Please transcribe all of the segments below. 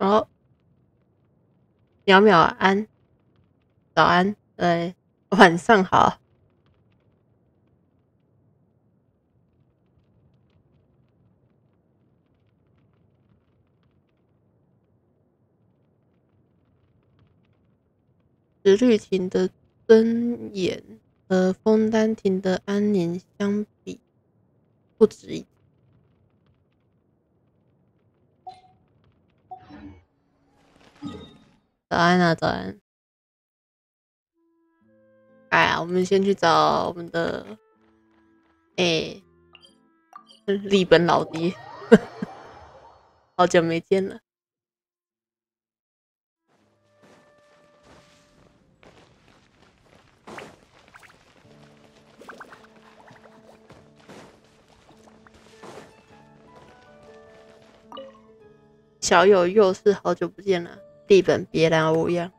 然后淼淼安，早安，晚上好。直律庭的尊严和枫丹庭的安宁相比，不值一提。早安啊，早安！哎呀，我们先去找我们的立本老爹，好久没见了。小友又是好久不见了，立本别来无恙，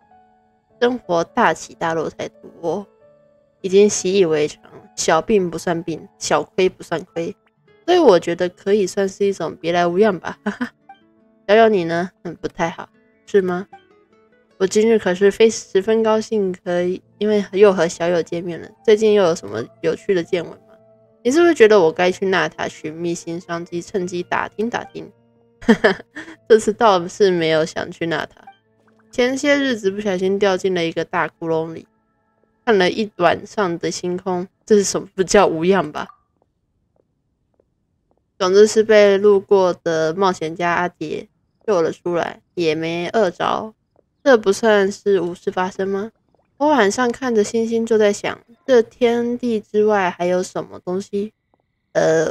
生活大起大落太多，已经习以为常，小病不算病，小亏不算亏，所以我觉得可以算是一种别来无恙吧。哈哈，小友你呢？不太好，是吗？我今日可是十分高兴，因为又和小友见面了。最近又有什么有趣的见闻吗？你是不是觉得我该去纳塔寻觅新商机，趁机打听打听？这次倒是没有想去纳塔，前些日子不小心掉进了一个大窟窿里，看了一晚上的星空，这是什么不叫无恙吧？总之是被路过的冒险家阿杰救了出来，也没饿着，这不算是无事发生吗？我晚上看着星星就在想，这天地之外还有什么东西？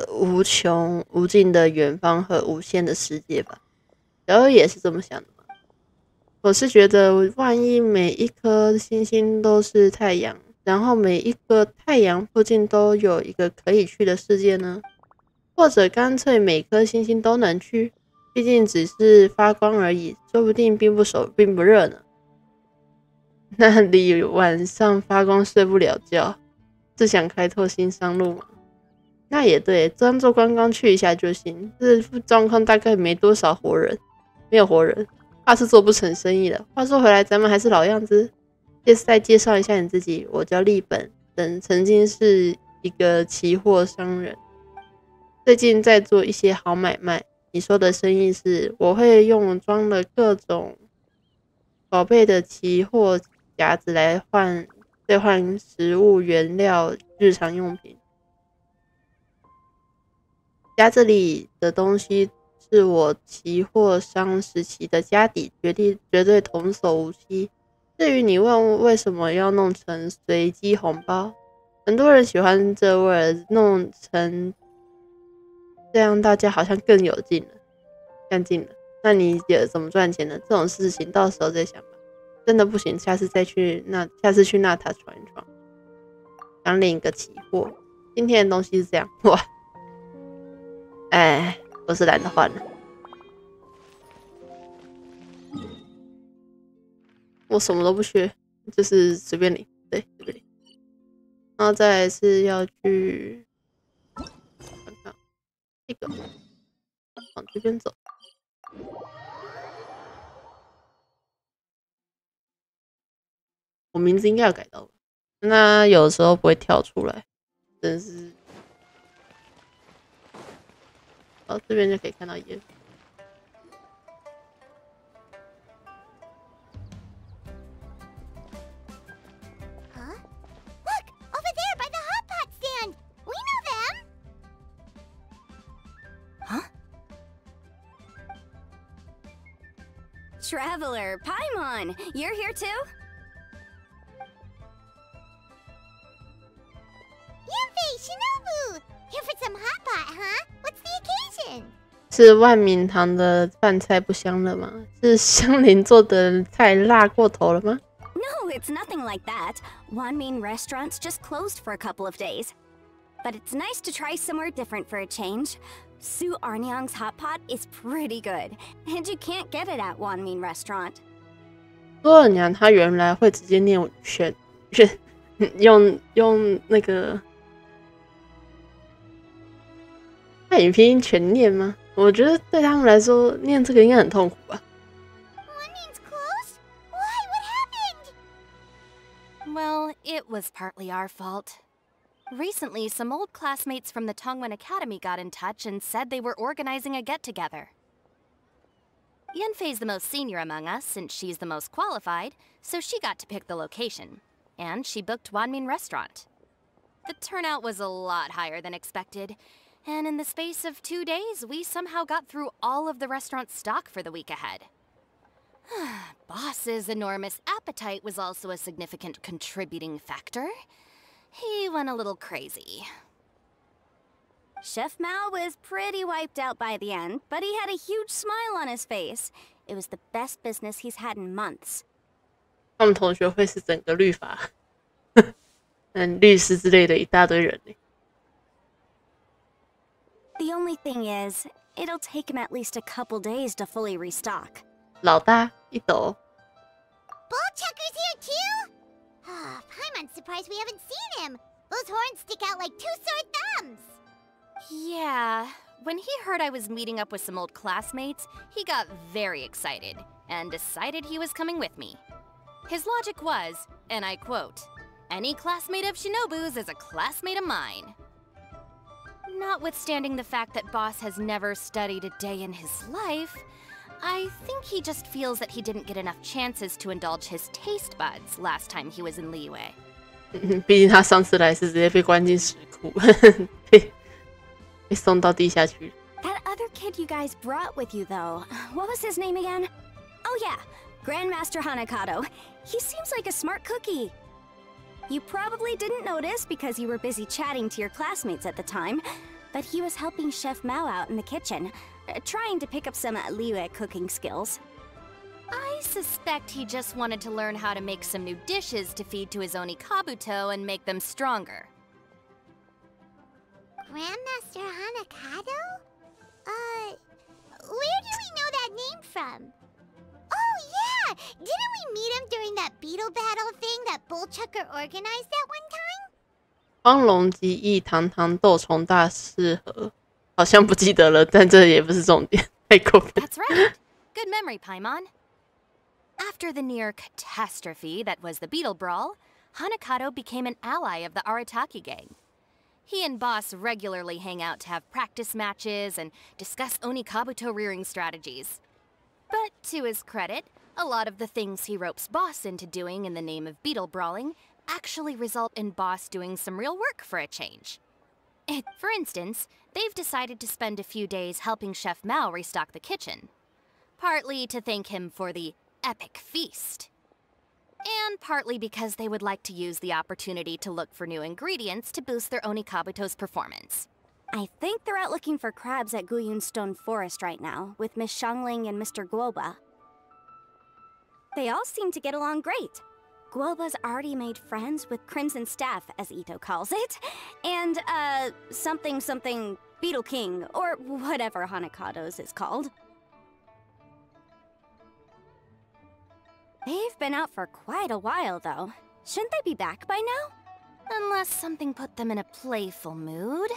无穷无尽的远方和无限的世界吧。然后也是这么想的嘛。我是觉得，万一每一颗星星都是太阳，然后每一个太阳附近都有一个可以去的世界呢？或者干脆每颗星星都能去，毕竟只是发光而已，说不定并不熟并不热呢。那里晚上发光睡不了觉，是想开拓新商路吗？那也对，当做观光去一下就行。这状况大概没多少活人，没有活人，怕是做不成生意了。话说回来，咱们还是老样子，再介绍一下你自己。我叫立本，曾经是一个期货商人，最近在做一些好买卖。你说的生意是，我会用装了各种宝贝的期货夹子来兑换食物、原料、日常用品。夹子里的东西是我期货商时期的家底，绝对童叟无欺。至于你问为什么要弄成随机红包，很多人喜欢这味儿，弄成这样大家好像更有劲了。那你也怎么赚钱呢？这种事情到时候再想吧。真的不行，下次去纳塔闯一闯，想领个期货。今天的东西是这样，哇！哎，我是懒得换了。我什么都不学，就是随便领，对，随便领。然后再来是要去看看这个，往这边走。我名字应该要改到了，那有时候不会跳出来，真是。哦，这边就可以看到烟。Traveler, Paimon, you're here too? Yuffie, Shinobu! Here for some hot pot, huh? What's the occasion? 是万明堂的饭菜不香了吗？是香菱做的菜辣过头了吗？ No, it's nothing like that. Wanmin restaurants just closed for a couple of days. But it's nice to try somewhere different for a change. Su Arnyang's hot pot is pretty good, and you can't get it at Wanmin restaurant. 苏二娘她原来会直接念用那个汉语拼音全念吗？我觉得对他们来说念这个应该很痛苦吧。Well, it was partly our fault. Recently, some old classmates from the Tongwen Academy got in touch and said they were organizing a get-together. Yenfei's the most senior among us, since she's the most qualified, so she got to pick the location. And she booked Wanmin Restaurant. The turnout was a lot higher than expected, and in the space of 2 days, we somehow got through all of the restaurant's stock for the week ahead. Boss's enormous appetite was also a significant contributing factor. He went a little crazy. Chef Mao was pretty wiped out by the end, but he had a huge smile on his face. It was the best business he's had in months. 他们同学会是整个律法，律师之类的一大堆人。The only thing is, it'll take him at least a couple days to fully restock. 老大一斗。Bullchucker's here too? Paimon's surprised we haven't seen him. Those horns stick out like 2 sore thumbs. Yeah, when he heard I was meeting up with some old classmates, he got very excited and decided he was coming with me. His logic was, and I quote, "Any classmate of Shinobu's is a classmate of mine." Notwithstanding the fact that Boss has never studied a day in his life, I think he just feels that he didn't get enough chances to indulge his taste buds last time he was in Liyue. 毕竟他上次来是直接被关进石窟，被送到地下去。That other kid you guys brought with you, though, what was his name again? Oh yeah, Grandmaster Hanakato. He seems like a smart cookie. You probably didn't notice because you were busy chatting to your classmates at the time, but he was helping Chef Mao out in the kitchen, trying to pick up some Liyue cooking skills. I suspect he just wanted to learn how to make some new dishes to feed to his Onikabuto and make them stronger. Grandmaster Hanakato? Where do we know that name from? Oh, yeah! Didn't we meet him during that beetle battle thing that Bullchucker organized at one time? 荒龙及异堂堂斗虫大适合，好像不记得了，但这也不是重点，太过分。That's right. Good memory, Paimon. After the near catastrophe that was the Beetle Brawl, Hanakato became an ally of the Arataki gang. He and Boss regularly hang out to have practice matches and discuss Onikabuto rearing strategies. But to his credit, a lot of the things he ropes Boss into doing in the name of beetle brawling actually result in Boss doing some real work for a change. For instance, they've decided to spend a few days helping Chef Mao restock the kitchen. Partly to thank him for the epic feast. And partly because they would like to use the opportunity to look for new ingredients to boost their Onikabuto's performance. I think they're out looking for crabs at Guyun Stone Forest right now, with Miss Shangling and Mr. Guoba. They all seem to get along great. Guoba's already made friends with Crimson Staff, as Ito calls it, and, something Beetle King, or whatever Hanakado's is called. They've been out for quite a while, though. Shouldn't they be back by now? Unless something put them in a playful mood.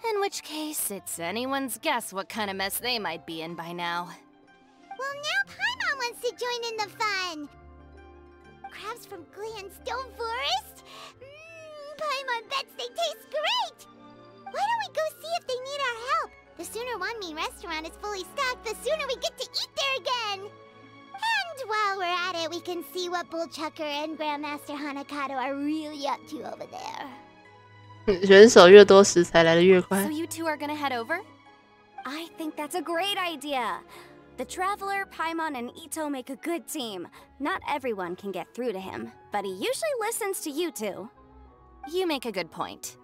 In which case, it's anyone's guess what kind of mess they might be in by now. Well, now Paimon wants to join in the fun! Crabs from Guyun Stone Forest? Paimon bets they taste great! Why don't we go see if they need our help? The sooner Wanmin Restaurant is fully stocked, the sooner we get to eat there again! And while we're at it, we can see what Bullchucker and Grandmaster Hanakato are really up to over there. 人手越多，食材来得越快。 So you two are gonna head over? I think that's a great idea. The Traveler, Paimon, and Ito make a good team. Not everyone can get through to him, but he usually listens to you two. You make a good point.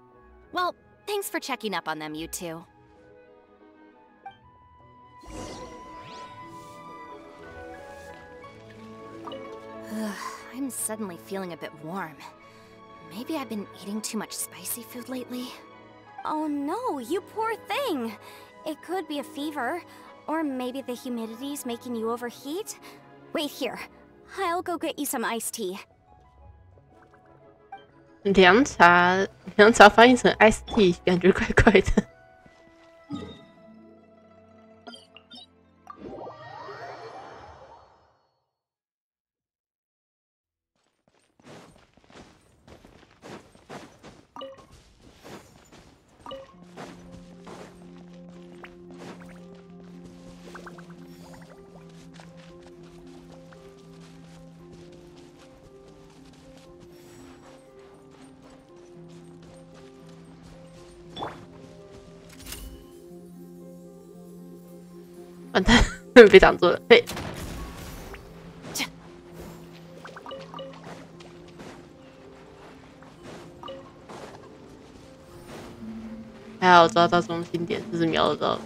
Well, thanks for checking up on them, you two. I'm suddenly feeling a bit warm. Maybe I've been eating too much spicy food lately. Oh no, you poor thing! It could be a fever, or maybe the humidity's making you overheat. Wait here, I'll go get you some iced tea. 凉茶翻译成 iced tea， 感觉怪怪的。完蛋，被挡住了。嘿，还好抓到中心点，就是瞄得到。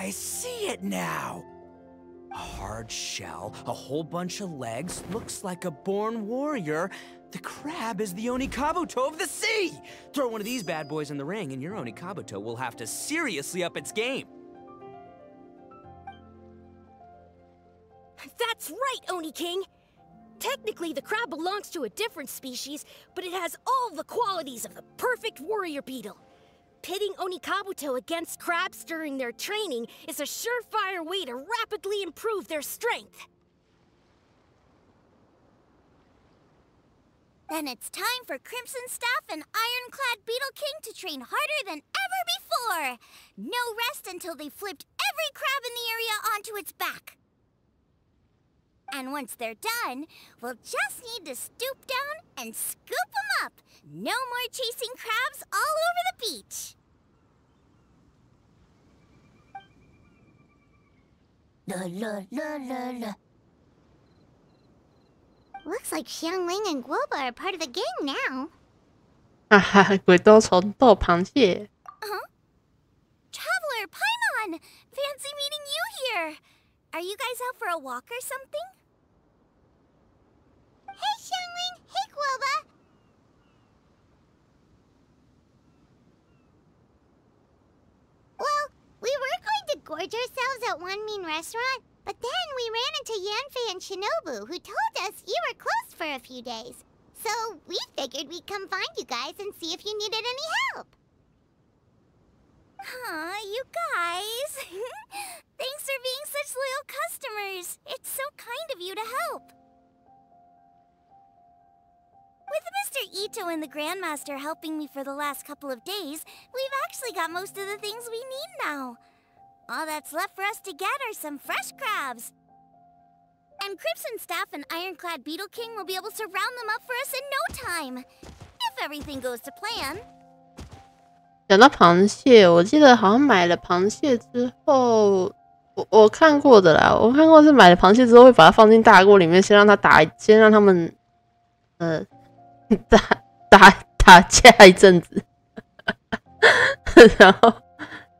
I see it now. A hard shell, a whole bunch of legs, looks like a born warrior. The crab is the Onikabuto of the sea! Throw one of these bad boys in the ring and your Onikabuto will have to seriously up its game. That's right, Oni King! Technically, the crab belongs to a different species, but it has all the qualities of the perfect warrior beetle. Pitting Onikabuto against crabs during their training is a surefire way to rapidly improve their strength. Then it's time for Crimson Staff and Ironclad Beetle King to train harder than ever before. No rest until they flipped every crab in the area onto its back. And once they're done, we'll just need to stoop down and scoop them up. No more chasing crabs all over the beach. La la la la la. Looks like Xiangling and Guoba are part of the gang now. 哈哈，鬼斗虫斗螃蟹。 Traveler, Paimon! Fancy meeting you here. Are you guys out for a walk or something? Hey, Xiangling! Hey, Guoba! Well, we were going to gorge ourselves at One Mean Restaurant, but then we ran into Yanfei and Shinobu, who told us you were closed for a few days. So we figured we'd come find you guys and see if you needed any help. Aw, you guys. Thanks for being such loyal customers. It's so kind of you to help. With Mr. Ito and the Grandmaster helping me for the last couple of days, we've actually got most of the things we need now. All that's left for us to get are some fresh crabs. And Crimson Staff and Ironclad Beetle King will be able to round them up for us in no time. If everything goes to plan. 讲到螃蟹，我记得好像买了螃蟹之后，我看过的啦，我看过是买了螃蟹之后会把它放进大锅里面，先让它打，先让他们打架一阵子，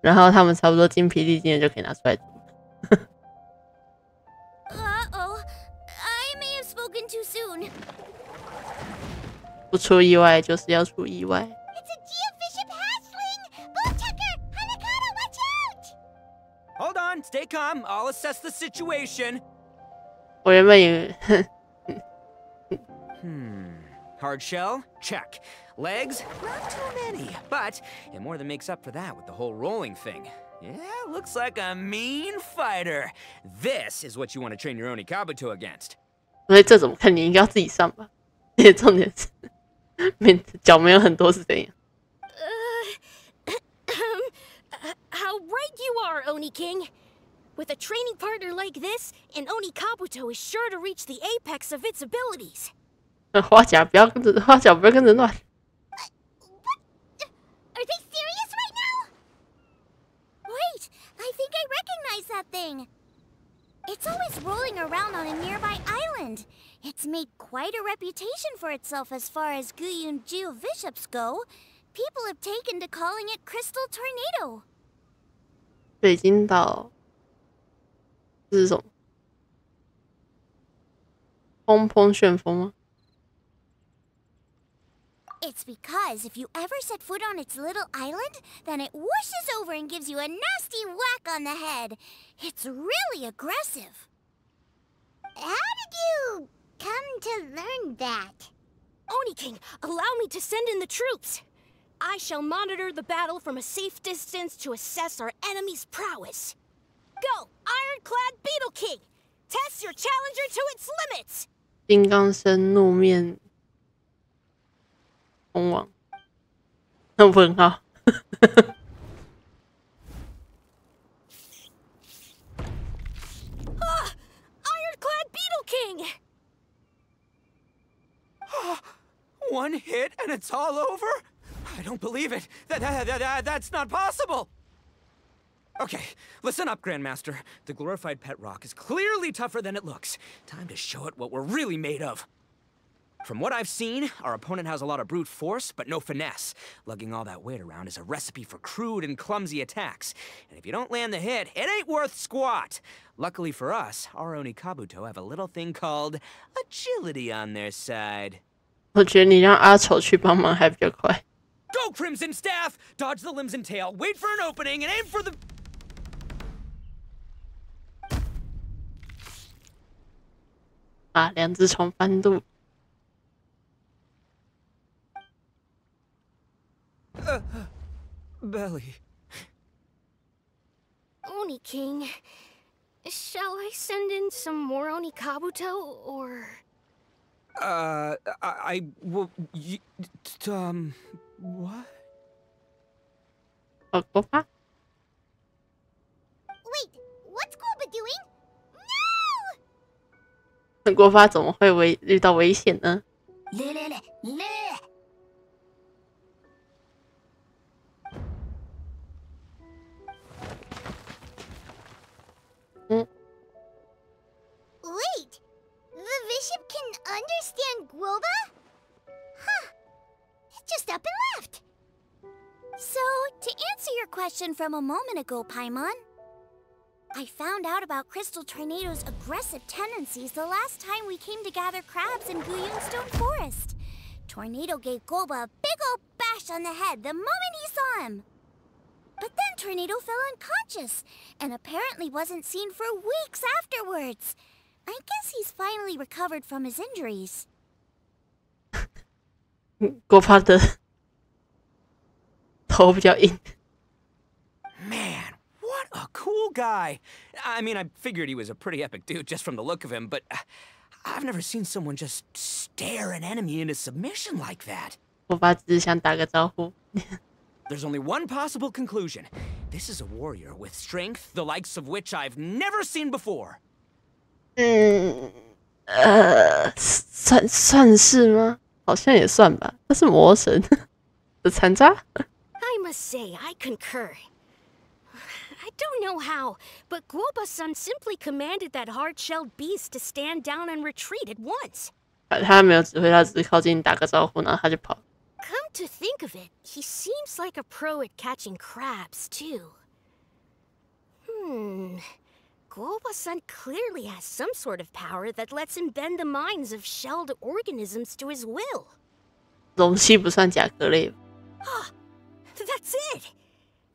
然后他们差不多精疲力尽了就可以拿出来煮。Uh-oh, I may have spoken too soon. 不出意外就是要出意外。 It's a geofiship hatchling! Bullchucker! Hanakata, watch out! Hold on, stay calm. I'll assess the situation. 我原本以为Hard shell? Check. Legs? Not too many, but it more than makes up for that with the whole rolling thing. Yeah, looks like a mean fighter. This is what you want to train your Onikabuto against. 所以这怎么看你应该要自己上吧？重点是脚没有很多是怎样？ How right you are, Oni King! With a training partner like this, an Onikabuto is sure to reach the apex of its abilities. 花甲不要跟着乱。 Are they serious right now? Wait, I think I recognize that thing. It's always rolling around on a nearby island. It's made quite a reputation for itself as far as Guyun geofiships go. People have taken to calling it Crystal Tornado. 北京岛这是什么？砰砰旋风吗？ It's because if you ever set foot on its little island, then it whooshes over and gives you a nasty whack on the head. It's really aggressive. How did you come to learn that? Oni King, allow me to send in the troops. I shall monitor the battle from a safe distance to assess our enemy's prowess. Go, Ironclad Beetle King! Test your challenger to its limits! 金刚生怒面通往。问号。Ironclad Beetle King! One hit and it's all over? I don't believe it. That's not possible. Okay, listen up, Grandmaster. The glorified pet rock is clearly tougher than it looks. Time to show it what we're really made of. From what I've seen, our opponent has a lot of brute force, but no finesse. Lugging all that weight around is a recipe for crude and clumsy attacks. And if you don't land the hit, it ain't worth squat. Luckily for us, our Onikabuto have a little thing called agility on their side. 我觉得你让阿丑去帮忙还比较快。Go, Crimson Staff! Dodge the limbs and tail, wait for an opening, and aim for the... 啊，两只虫翻路。Belly. Oni King, shall I send in some more Onikabuto, or...? I will... what? 哦，锅巴。Wait, what's Goba doing? No! 那锅巴怎么会遇到危险呢？Wait, the bishop can understand Guoba? Huh. It just up and left. So, to answer your question from a moment ago, Paimon, I found out about Crystal Tornado's aggressive tendencies the last time we came to gather crabs in Guyunstone Forest. Tornado gave Goba a big old bash on the head the moment he saw him. But then Tornado fell unconscious, and apparently wasn't seen for weeks afterwards. I guess he's finally recovered from his injuries. 锅巴的头比较硬。Man, what a cool guy! I mean, I figured he was a pretty epic dude just from the look of him, but I've never seen someone just stare an enemy into submission like that. 锅巴只是想打个招呼。There's only one possible conclusion. This is a warrior with strength, the likes of which I've never seen before. 算是吗？好像也算吧。他是魔神的残渣。I must say, I concur. I don't know how, but Guoba-san simply commanded that hard-shelled beast to stand down and retreat at once. 他没有指挥，他只是靠近打个招呼，然后他就跑。Come to think of it, he seems like a pro at catching crabs, too. Guoba-san clearly has some sort of power that lets him bend the minds of shelled organisms to his will. 容器不算甲壳类。That's it!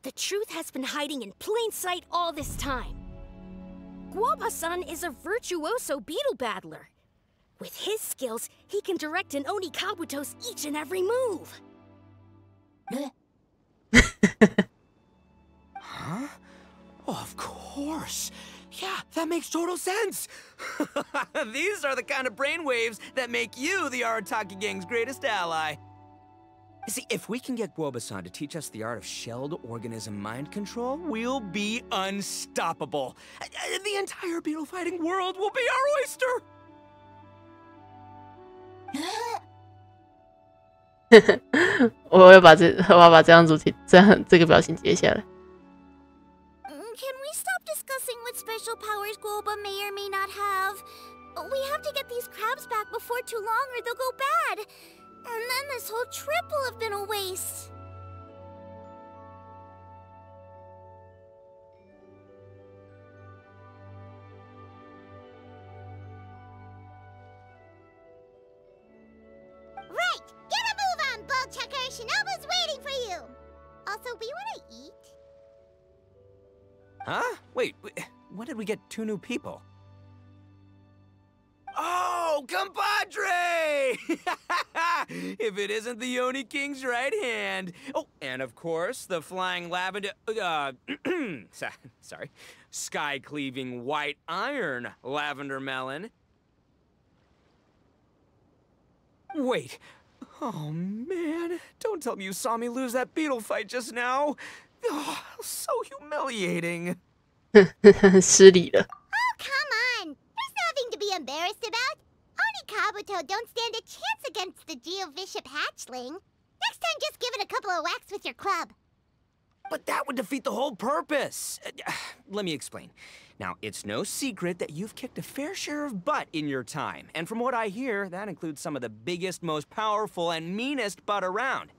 The truth has been hiding in plain sight all this time. Guoba-san is a virtuoso beetle battler. With his skills, he can direct an Onikabuto's each and every move. Huh? Oh, of course. Yeah, that makes total sense. These are the kind of brainwaves that make you the Arataki Gang's greatest ally. You see, if we can get Guoba-san to teach us the art of shelled organism mind control, we'll be unstoppable. The entire beetle fighting world will be our oyster. 我要把这样主题这个表情截下来。Can we stop discussing what special powers Guoba may or may not have? We have to get these crabs back before too long or they'll go bad. And then this whole trip will have been a waste. Right! Get a move on, Ball Checker! Shinobu's waiting for you! Also, we wanna eat? Huh? Wait, when did we get 2 new people? Oh, compadre! If it isn't the Oni King's right hand. Oh, and of course, the flying lavender... sorry. Sky-cleaving white iron lavender melon. Wait, Oh man, don't tell me you saw me lose that beetle fight just now. Oh, so humiliating. 失礼了。 Oh, come on! There's nothing to be embarrassed about. Oni Kabuto don't stand a chance against the Geovishap hatchling. Next time, just give it a couple of whacks with your club. But that would defeat the whole purpose. Let me explain. Now, it's no secret that you've kicked a fair share of butt in your time. And from what I hear, that includes some of the biggest, most powerful, and meanest butt around.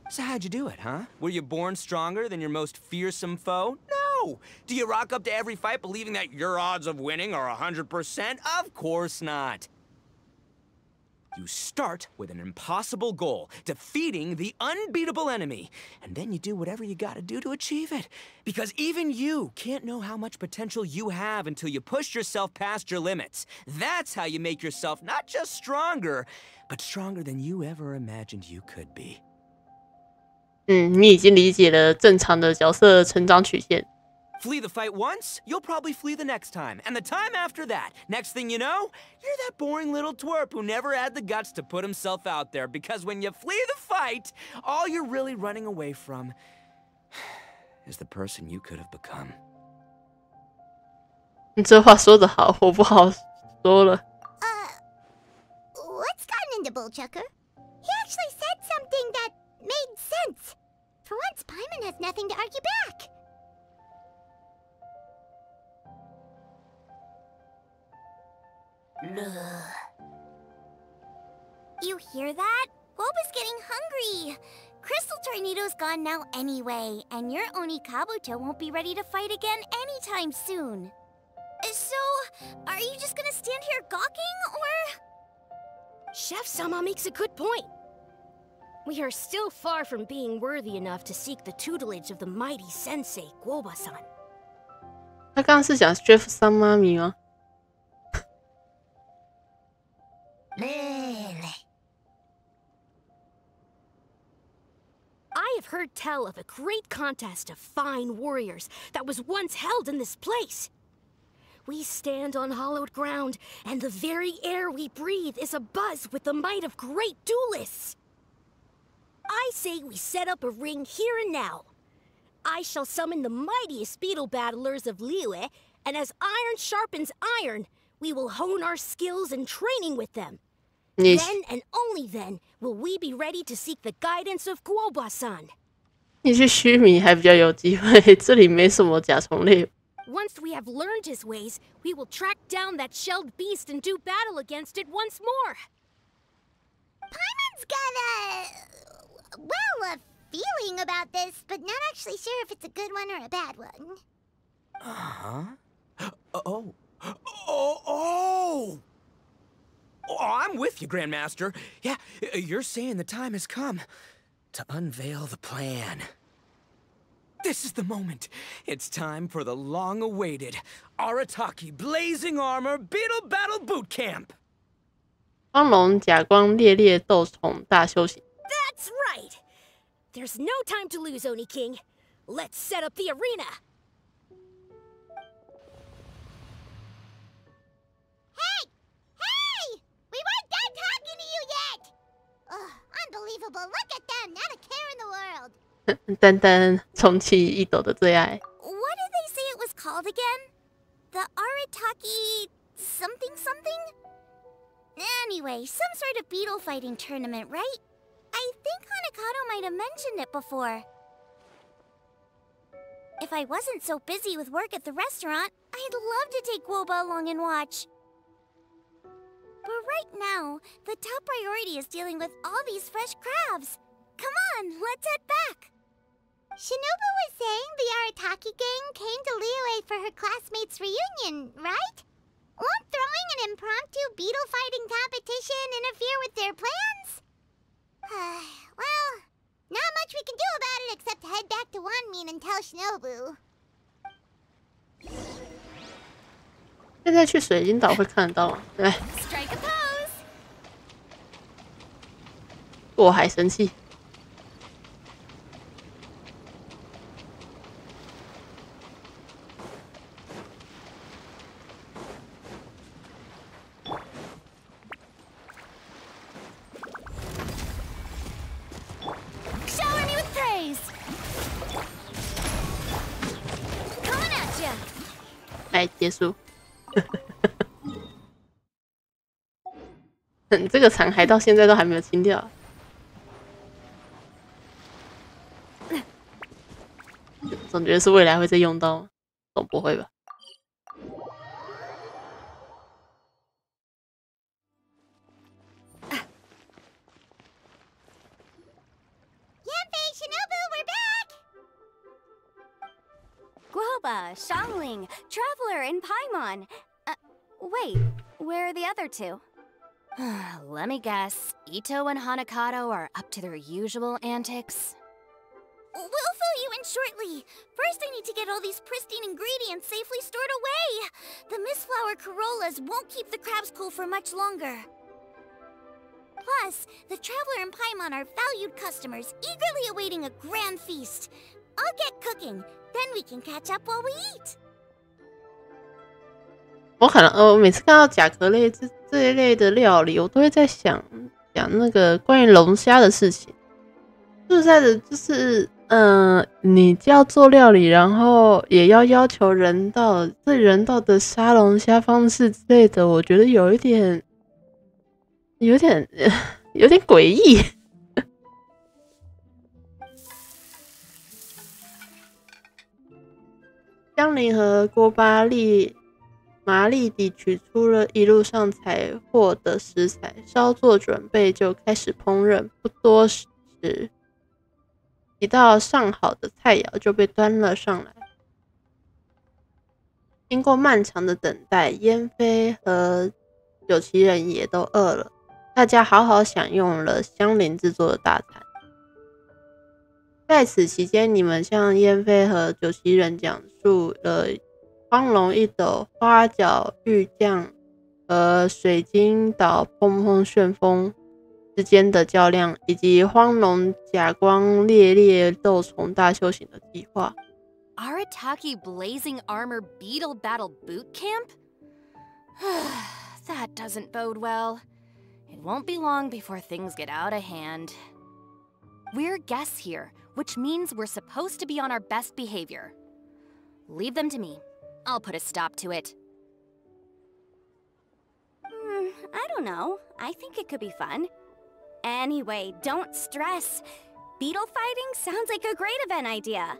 So how'd you do it, huh? Were you born stronger than your most fearsome foe? No! Do you rock up to every fight believing that your odds of winning are 100%? Of course not. You start with an impossible goal, defeating the unbeatable enemy. And then you do whatever you gotta do to achieve it. Because even you can't know how much potential you have until you push yourself past your limits. That's how you make yourself not just stronger, but stronger than you ever imagined you could be. 你已经理解了正常的角色成长曲线。 Flee the fight once, you'll probably flee the next time. And the time after that. Next thing you know, you're that boring little twerp who never had the guts to put himself out there. Because when you flee the fight, all you're really running away from is the person you could have become. 你这话说得好，我不好说了。 What's gotten into Bullchucker? He actually said something that made sense. For once, Paimon has nothing to argue back. You hear that? Boba's getting hungry. Crystal Tornado's gone now anyway, and your Oni Kabuto won't be ready to fight again anytime soon. So, are you just gonna stand here gawking, or...? Chef-sama makes a good point. We are still far from being worthy enough to seek the tutelage of the mighty sensei, Guoba-san. 他刚刚是讲 Chef 桑妈咪吗？ I have heard tell of a great contest of fine warriors that was once held in this place. We stand on hallowed ground, and the very air we breathe is abuzz with the might of great duelists. I say we set up a ring here and now. I shall summon the mightiest beetle battlers of Liyue, and as iron sharpens iron, we will hone our skills and training with them. Then and only then will we be ready to seek the guidance of Guoba-san. 你去须弥还比较有机会，这里没什么甲虫类。 Once we have learned his ways, we will track down that shelled beast and do battle against it once more. Paimon's got a feeling about this, but not actually sure if it's a good one or a bad one. Oh, I'm with you, Grandmaster. Yeah, you're saying the time has come to unveil the plan. This is the moment. It's time for the long-awaited Arataki Blazing Armor Beetle Battle Boot Camp. 光荣甲光烈烈斗宠大修行。 That's right! There's no time to lose, Oni King. Let's set up the arena! Hey! We weren't done talking to you yet! Ugh, unbelievable. Look at them. Not a care in the world. 丹丹充气一斗的最爱。 What did they say it was called again? The Arataki something something? Anyway, some sort of beetle fighting tournament, right? I think Hanakato might have mentioned it before. If I wasn't so busy with work at the restaurant, I'd love to take Guoba along and watch. But right now, the top priority is dealing with all these fresh crabs. Come on, let's head back. Shinobu was saying the Arataki gang came to Liyue for her classmates' reunion, right? Won't throwing an impromptu beetle fighting competition interfere with their plans? Well, not much we can do about it except head back to Wanmin and tell Shinobu. 现在去水晶岛会看得到吗？对， Strike a pose. 我还生气。哎，结束。这个残骸到现在都还没有清掉。总觉得是未来会再用到吗？总不会吧？Guoba, Xiangling, Traveler, and Paimon. Wait, where are the other two? Let me guess. Ito and Hanakato are up to their usual antics. We'll fill you in shortly. First, I need to get all these pristine ingredients safely stored away. The Mistflower Corollas won't keep the crabs cool for much longer. Plus, the Traveler and Paimon are valued customers, eagerly awaiting a grand feast. I'll get cooking, then we can catch up while we eat. 我可能我每次看到甲壳类这一类的料理，我都会在想讲那个关于龙虾的事情。说实在的，就是你要做料理，然后也要求最人道的杀龙虾方式之类的，我觉得有点诡异。江陵和锅巴麻利地取出了一路上采获的食材，稍作准备就开始烹饪。不多时，几道上好的菜肴就被端了上来。经过漫长的等待，燕飞和九旗人也都饿了，大家好好享用了香菱制作的大餐。在此期间，你们向燕飞和九旗人讲述了荒龙一斗、花角玉将和水晶岛砰砰旋风之间的较量，以及荒龙甲光烈斗虫大修行的计划。Arataki Blazing Armor Beetle Battle Boot Camp? That doesn't bode well. It won't be long before things get out of hand. We're guests here, which means we're supposed to be on our best behavior. Leave them to me. I'll put a stop to it. I don't know. I think it could be fun. Anyway, don't stress. Beetle fighting sounds like a great event idea.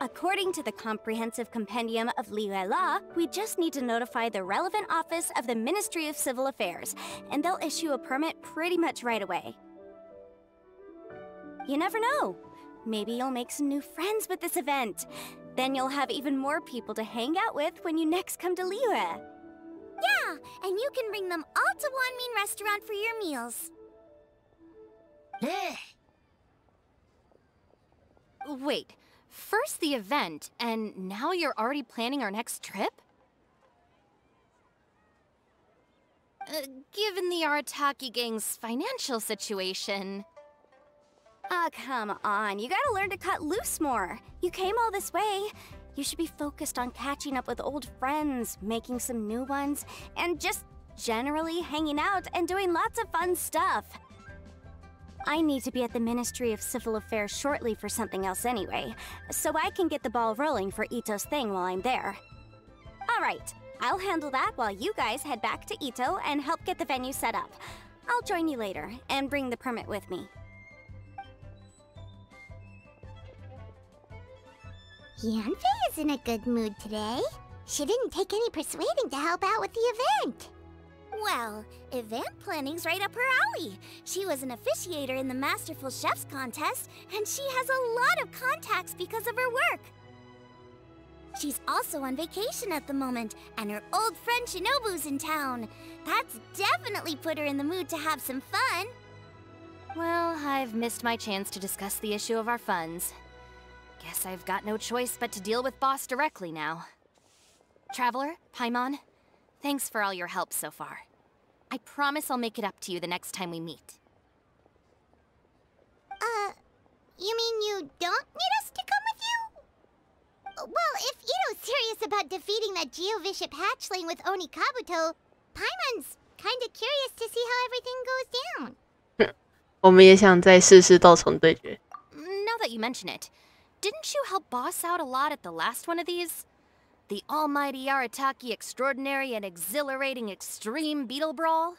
According to the Comprehensive Compendium of Liyue Law, we just need to notify the relevant office of the Ministry of Civil Affairs, and they'll issue a permit pretty much right away. You never know. Maybe you'll make some new friends with this event. Then you'll have even more people to hang out with when you next come to Liyue. Yeah, and you can bring them all to Wanmin Restaurant for your meals. Wait, first the event, and now you're already planning our next trip? Given the Arataki gang's financial situation... Oh, come on. You gotta learn to cut loose more. You came all this way. You should be focused on catching up with old friends, making some new ones, and just generally hanging out and doing lots of fun stuff. I need to be at the Ministry of Civil Affairs shortly for something else anyway, so I can get the ball rolling for Ito's thing while I'm there. Alright, I'll handle that while you guys head back to Ito and help get the venue set up. I'll join you later and bring the permit with me. Yanfei is in a good mood today. She didn't take any persuading to help out with the event. Well, event planning's right up her alley. She was an officiator in the Masterful Chefs contest, and she has a lot of contacts because of her work. She's also on vacation at the moment, and her old friend Shinobu's in town. That's definitely put her in the mood to have some fun. Well, I've missed my chance to discuss the issue of our funds. Guess I've got no choice but to deal with Boss directly now. Traveler, Paimon, thanks for all your help so far. I promise I'll make it up to you the next time we meet. You mean you don't need us to come with you? Well, if Ito's serious about defeating that Geovishap hatchling with Oni Kabuto, Paimon's kinda curious to see how everything goes down. 我们也想再试试斗虫对决。 Now that you mention it, didn't you help Boss out a lot at the last one of these? The almighty Arataki extraordinary and exhilarating extreme beetle brawl?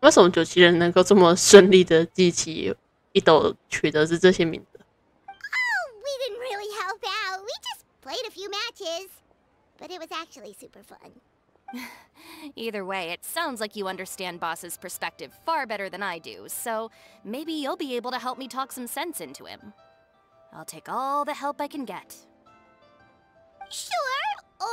为什么97人能够这么顺利的记起一斗取得是这些名字？ Oh, we didn't really help out. We just played a few matches. But it was actually super fun. Either way, it sounds like you understand Boss's perspective far better than I do, so maybe you'll be able to help me talk some sense into him. I'll take all the help I can get. Sure, or,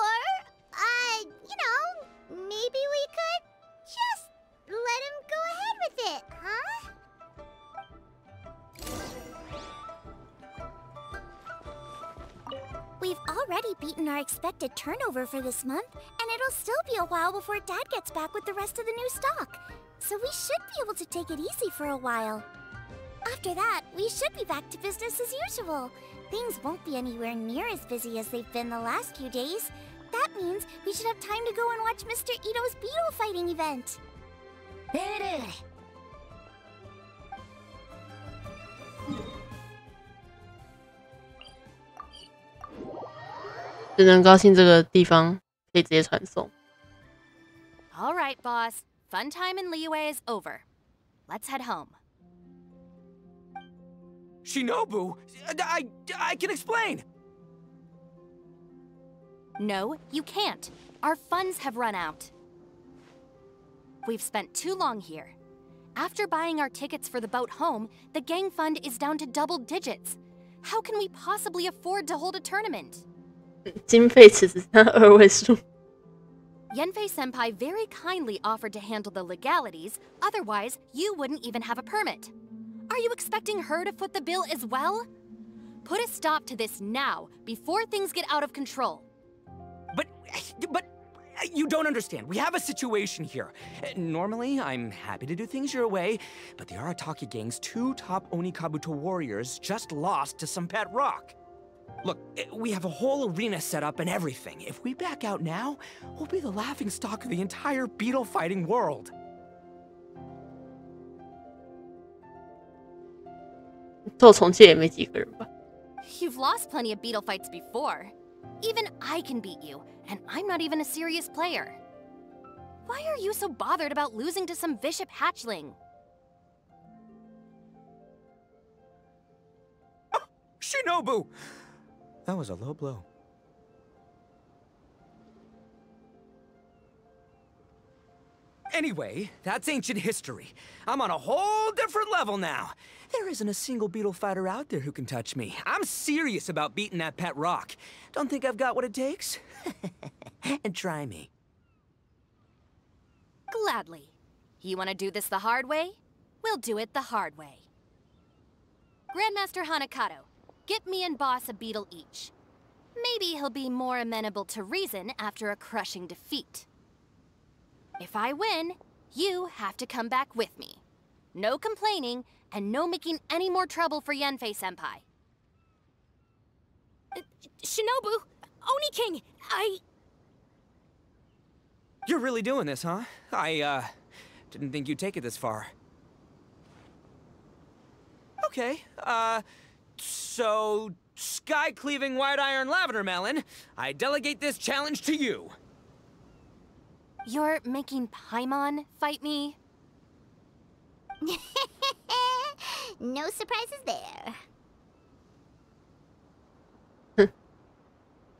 maybe we could just let him go ahead with it, huh? We've already beaten our expected turnover for this month, and it'll still be a while before Dad gets back with the rest of the new stock. So we should be able to take it easy for a while. After that, we should be back to business as usual. Things won't be anywhere near as busy as they've been the last few days. That means we should have time to go and watch Mr. Ito's beetle fighting event. 只能高兴这个地方可以直接传送。All right, boss. Fun time in Liyue is over. Let's head home. Shinobu, I can explain. No, you can't. Our funds have run out. We've spent too long here. After buying our tickets for the boat home, the gang fund is down to double digits. How can we possibly afford to hold a tournament? 经费只剩下2位数。Yenfei-senpai very kindly offered to handle the legalities, otherwise you wouldn't even have a permit. Are you expecting her to foot the bill as well? Put a stop to this now, before things get out of control. But you don't understand. We have a situation here. Normally, I'm happy to do things your way, but the Arataki gang's 2 top Onikabuto warriors just lost to some pet rock. Look, we have a whole arena set up and everything. If we back out now, we'll be the laughingstock of the entire beetle fighting world. 凑重庆也没几个人吧？ You've lost plenty of beetle fights before. Even I can beat you, and I'm not even a serious player. Why are you so bothered about losing to some bishop hatchling? Shinobu! That was a low blow. Anyway, that's ancient history. I'm on a whole different level now. There isn't a single beetle fighter out there who can touch me. I'm serious about beating that pet rock. Don't think I've got what it takes? And try me. Gladly. You want to do this the hard way? We'll do it the hard way. Grandmaster Hanakato, get me and Boss a beetle each. Maybe he'll be more amenable to reason after a crushing defeat. If I win, you have to come back with me. No complaining, and no making any more trouble for Yenfei-senpai. Shinobu! Oni King! You're really doing this, huh? I didn't think you'd take it this far. Okay, so... Sky-cleaving white-iron lavender melon, I delegate this challenge to you. You're making Paimon fight me? No surprises there.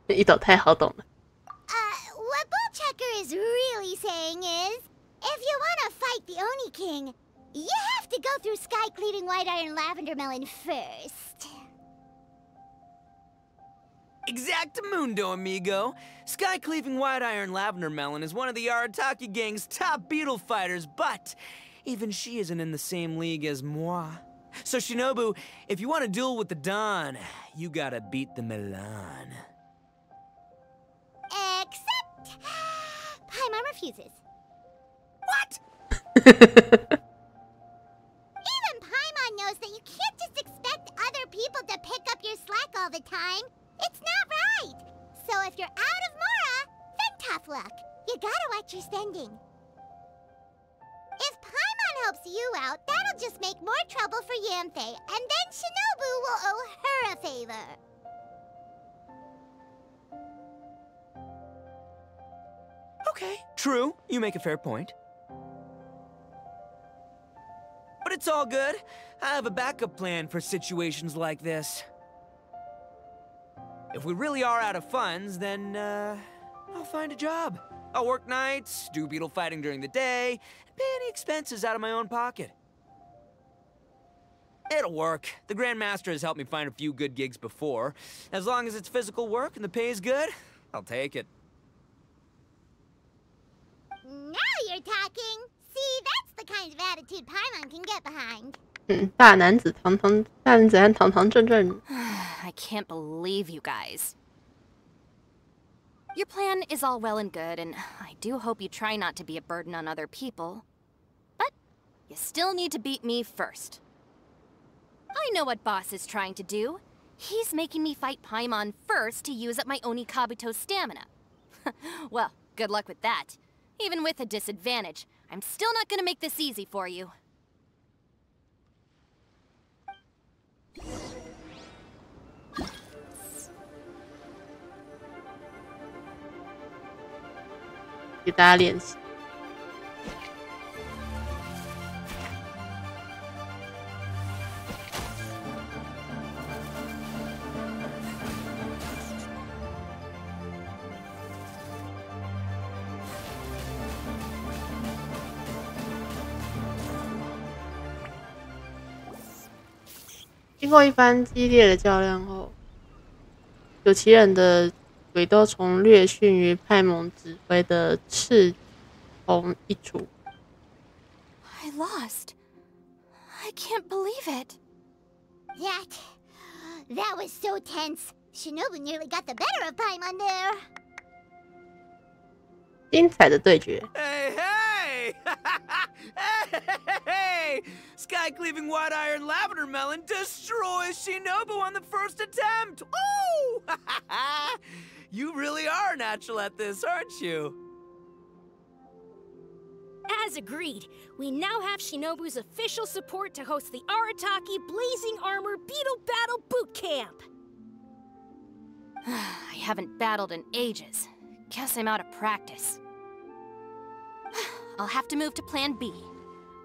一斗太好懂了。 What Bullchecker is really saying is, if you want to fight the Oni King, you have to go through Sky-cleaving white-iron lavender melon first. Exactamundo, amigo. Sky-cleaving white-iron lavender melon is one of the Arataki gang's top beetle fighters, but even she isn't in the same league as moi. So Shinobu, if you want to duel with the Don, you gotta beat the Milan. Except... Paimon refuses. What? Even Paimon knows that you can't just expect other people to pick up your slack all the time. It's not right. So if you're out of Mora, then tough luck. You gotta watch your spending. If Paimon helps you out, that'll just make more trouble for Yanfei, and then Shinobu will owe her a favor. Okay, true. You make a fair point. But it's all good. I have a backup plan for situations like this. If we really are out of funds, then, I'll find a job. I'll work nights, do beetle fighting during the day, and pay any expenses out of my own pocket. It'll work. The Grandmaster has helped me find a few good gigs before. As long as it's physical work and the pay is good, I'll take it. Now you're talking. See, that's the kind of attitude Paimon can get behind. 大男子堂堂正正。I can't believe you guys. Your plan is all well and good, and I do hope you try not to be a burden on other people. But you still need to beat me first. I know what Boss is trying to do. He's making me fight Paimon first to use up my Oni Kabuto's stamina. Well, good luck with that. Even with a disadvantage, I'm still not gonna make this easy for you. 给大家练习。经过一番激烈的较量后，有奇人的鬼斗虫略逊于派蒙指挥的赤红一族。I lost. I can't believe it. That was so tense. Shinobu nearly got the better of Paimon there. 精彩的对决。Hey, hey! Hey! Sky-cleaving white iron lavender melon destroys Shinobu on the first attempt! Oh! You really are natural at this, aren't you? As agreed, we now have Shinobu's official support to host the Arataki Blazing Armor Beetle Battle Boot Camp! I haven't battled in ages. Guess I'm out of practice. I'll have to move to Plan B.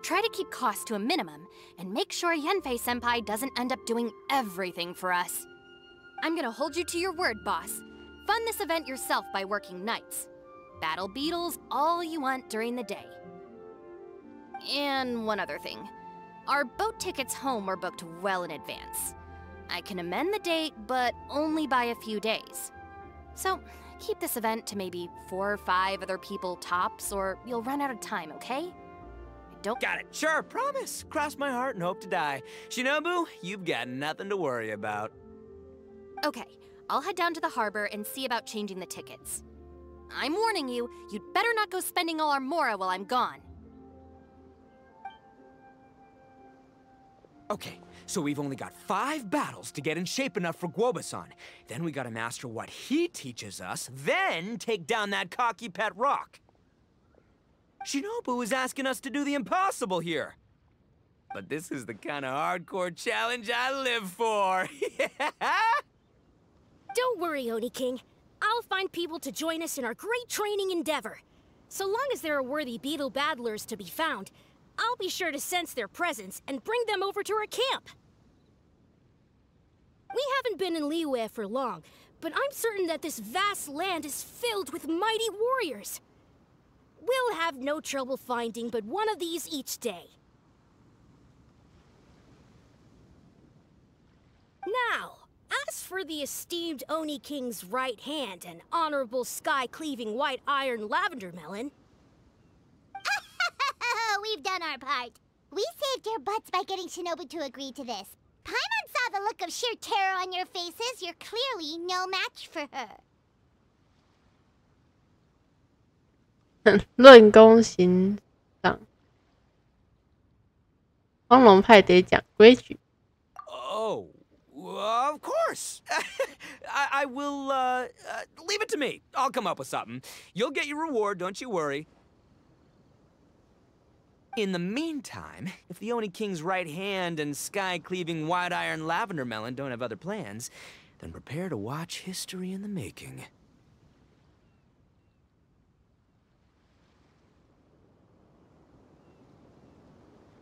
Try to keep costs to a minimum, and make sure Yanfei-senpai doesn't end up doing everything for us. I'm gonna hold you to your word, boss. Fund this event yourself by working nights. Battle beetles all you want during the day. And one other thing. Our boat tickets home were booked well in advance. I can amend the date, but only by a few days. So, keep this event to maybe 4 or 5 other people tops, or you'll run out of time, okay? Don't— Got it. Sure, promise. Cross my heart and hope to die. Shinobu, you've got nothing to worry about. Okay, I'll head down to the harbor and see about changing the tickets. I'm warning you, you'd better not go spending all our mora while I'm gone. Okay, so we've only got 5 battles to get in shape enough for Guoba-san. Then we gotta master what he teaches us, then take down that cocky pet rock. Shinobu is asking us to do the impossible here. But this is the kind of hardcore challenge I live for. Don't worry, Oni King. I'll find people to join us in our great training endeavor. So long as there are worthy beetle battlers to be found, I'll be sure to sense their presence and bring them over to our camp. We haven't been in Liyue for long, but I'm certain that this vast land is filled with mighty warriors. We'll have no trouble finding but one of these each day. Now, as for the esteemed Oni King's right hand and honorable sky-cleaving white iron lavender melon... We've done our part. We saved your butts by getting Shinobu to agree to this. Paimon saw the look of sheer terror on your faces. You're clearly no match for her. 论功行赏，光荣派得讲规矩。Oh, of course. I will, leave it to me. I'll come up with something. You'll get your reward, don't you worry. In the meantime, if the Oni King's right hand and sky-cleaving white iron lavender melon don't have other plans, then prepare to watch history in the making.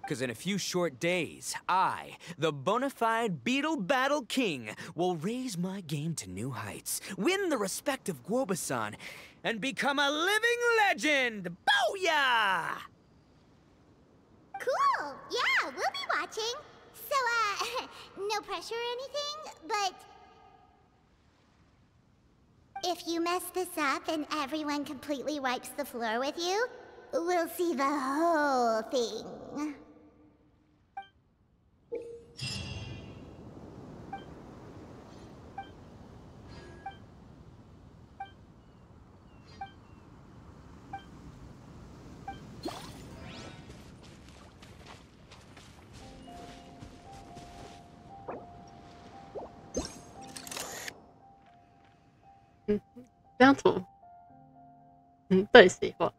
Because in a few short days, I, the bona fide Beetle Battle King, will raise my game to new heights, win the respect of Guoba-san, and become a living legend! Booyah! Cool! Yeah, we'll be watching. So, no pressure or anything, but... if you mess this up and everyone completely wipes the floor with you, we'll see the whole thing. Ừ, 这样涂，对，喜欢。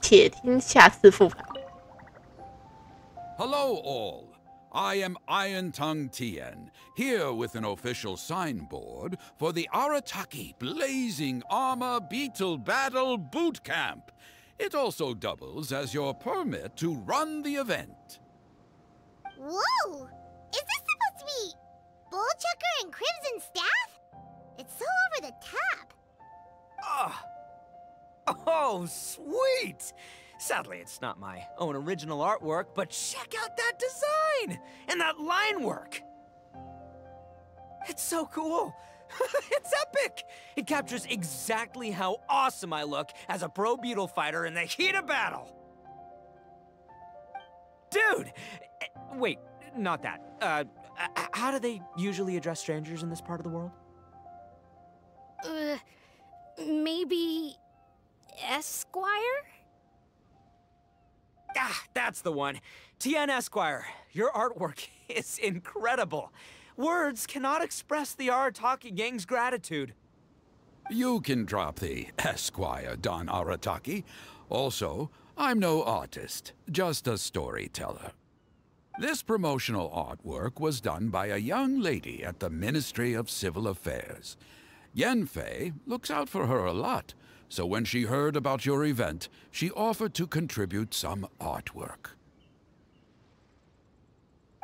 且听下次复盘。Hello, all. I am Iron Tongue Tien, here with an official signboard for the Arataki Blazing Armor Beetle Battle Boot Camp. It also doubles as your permit to run the event. Whoa! Is this supposed to be Bullchucker and Crimson Staff? It's so over the top. Oh, sweet! Sadly, it's not my own original artwork, but check out that design! And that line work! It's so cool! It's epic! It captures exactly how awesome I look as a pro beetle fighter in the heat of battle! Dude! Wait, not that. How do they usually address strangers in this part of the world? Maybe... Esquire? Ah, that's the one. Tien Esquire, your artwork is incredible. Words cannot express the Arataki gang's gratitude. You can drop the Esquire, Don Arataki. Also, I'm no artist, just a storyteller. This promotional artwork was done by a young lady at the Ministry of Civil Affairs. Yenfei looks out for her a lot, so when she heard about your event, she offered to contribute some artwork.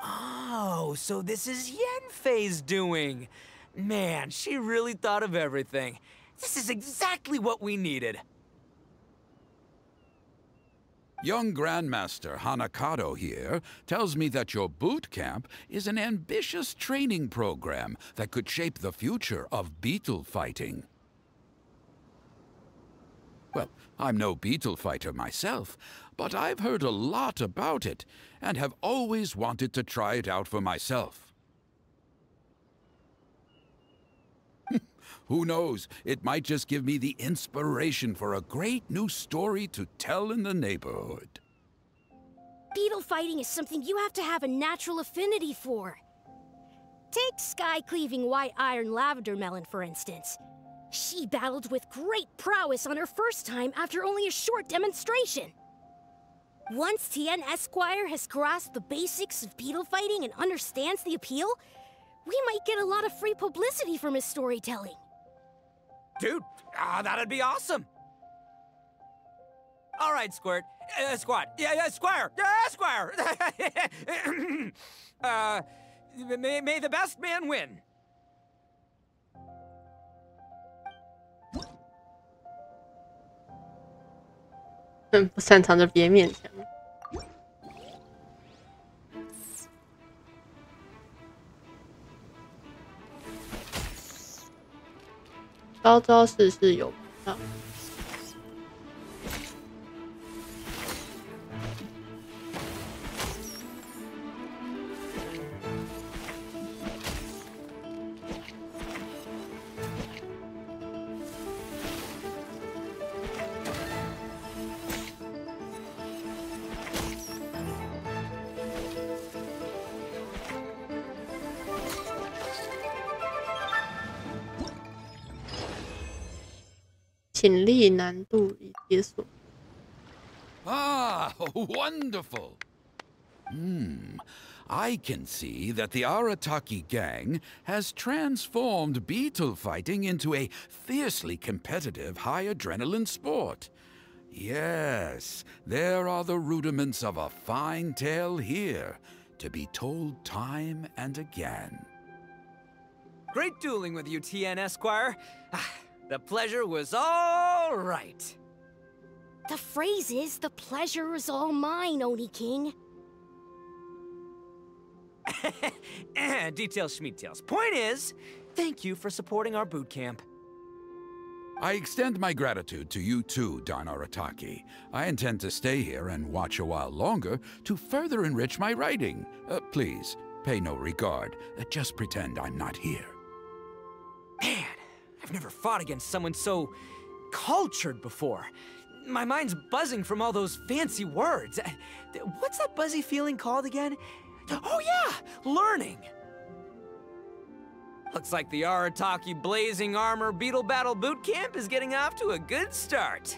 Oh, so this is Yenfei's doing. Man, she really thought of everything. This is exactly what we needed. Young Grandmaster Hanakado here tells me that your boot camp is an ambitious training program that could shape the future of beetle fighting. Well, I'm no beetle fighter myself, but I've heard a lot about it and have always wanted to try it out for myself. Who knows, it might just give me the inspiration for a great new story to tell in the neighborhood. Beetle fighting is something you have to have a natural affinity for. Take sky-cleaving white iron lavender melon, for instance. She battled with great prowess on her first time after only a short demonstration. Once Tien Esquire has grasped the basics of beetle fighting and understands the appeal, we might get a lot of free publicity from his storytelling. Dude, that'd be awesome. All right, Squirt. Squad. Yeah, Squire. Esquire. May the best man win.不擅长就别勉强。高招式是有到。请力难度已解锁。Ah, wonderful. I can see that the Arataki gang has transformed beetle fighting into a fiercely competitive high-adrenaline sport. Yes, there are the rudiments of a fine tale here, to be told time and again. Great dueling with you, TN Esquire. The pleasure was all right. The phrase is, the pleasure is all mine, Oni King. Details, schmeetails. Point is, thank you for supporting our boot camp. I extend my gratitude to you too, Don Arataki. I intend to stay here and watch a while longer to further enrich my writing. Please, pay no regard. Just pretend I'm not here. Man, I've never fought against someone so cultured before. My mind's buzzing from all those fancy words. What's that buzzy feeling called again? Oh yeah, learning. Looks like the Arataki Blazing Armor Beetle Battle Boot Camp is getting off to a good start.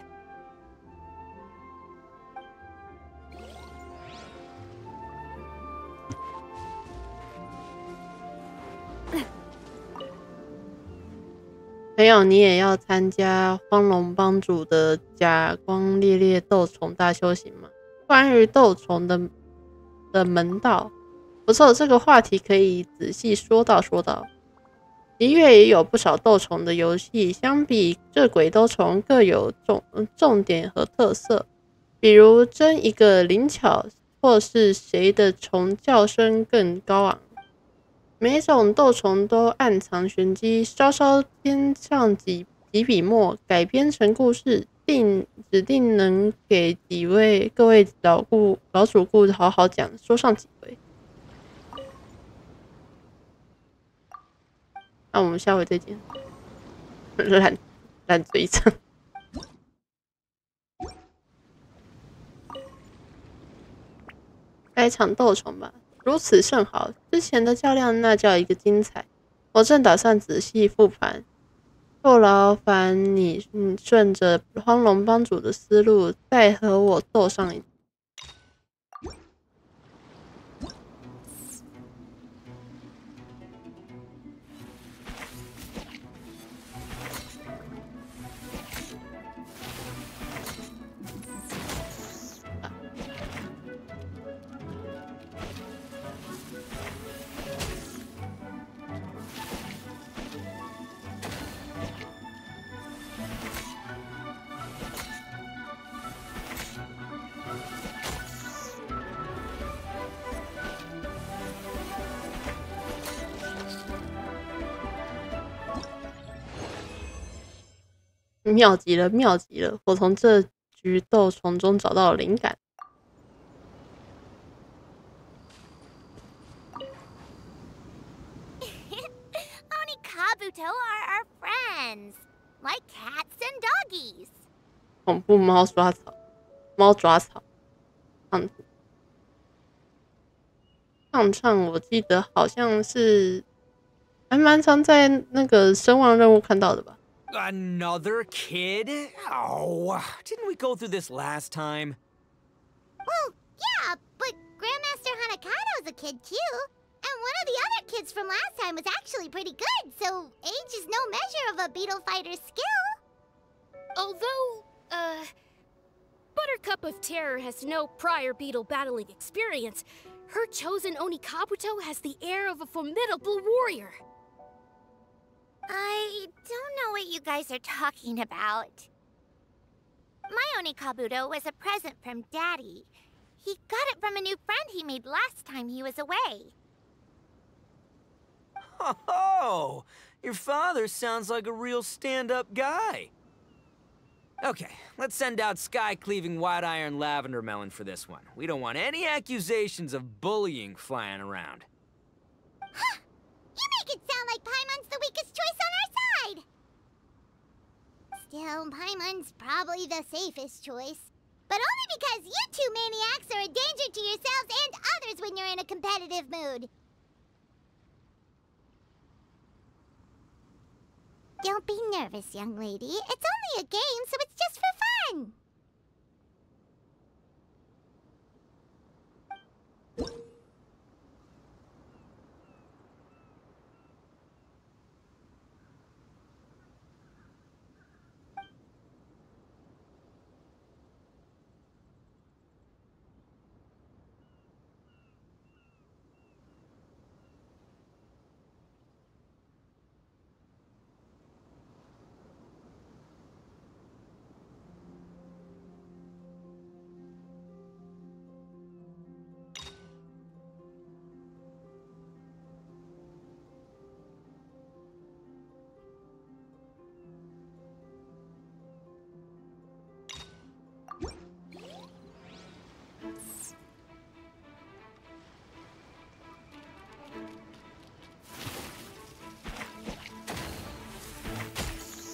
朋友，你也要参加荒龙帮主的甲光烈烈斗虫大修行吗？关于斗虫的门道，不错，这个话题可以仔细说道。的确也有不少斗虫的游戏，相比这鬼斗虫各有重点和特色，比如争一个灵巧，或是谁的虫叫声更高昂。每种斗虫都暗藏玄机，稍稍添上几笔墨，改编成故事，指定能给各位老主顾好好讲，说上几回。那我们下回再见。烂嘴仗。该场斗虫吧。如此甚好，之前的较量那叫一个精彩。我正打算仔细复盘，就劳烦你顺着荒龙帮主的思路，再和我斗上一。妙极了！我从这局斗虫中找到了灵感。Onikabuto are our friends, like cats and doggies. 恐怖猫爪草，唱，我记得好像是还蛮常在那个声望任务看到的吧。Another kid? Oh, didn't we go through this last time? Well, yeah, but Grandmaster Hanakado's a kid too. And one of the other kids from last time was actually pretty good, so age is no measure of a beetle fighter's skill. Although, Buttercup of Terror has no prior beetle battling experience, her chosen Onikabuto has the air of a formidable warrior. I don't know what you guys are talking about. My Onikabuto was a present from Daddy. He got it from a new friend he made last time he was away. Oh, your father sounds like a real stand-up guy. Okay, let's send out Sky-Cleaving White Iron Lavender Melon for this one. We don't want any accusations of bullying flying around. Huh! You make it sound like Paimon's the weakest choice on our side! Still, Paimon's probably the safest choice. But only because you two maniacs are a danger to yourselves and others when you're in a competitive mood. Don't be nervous, young lady. It's only a game, so it's just for fun.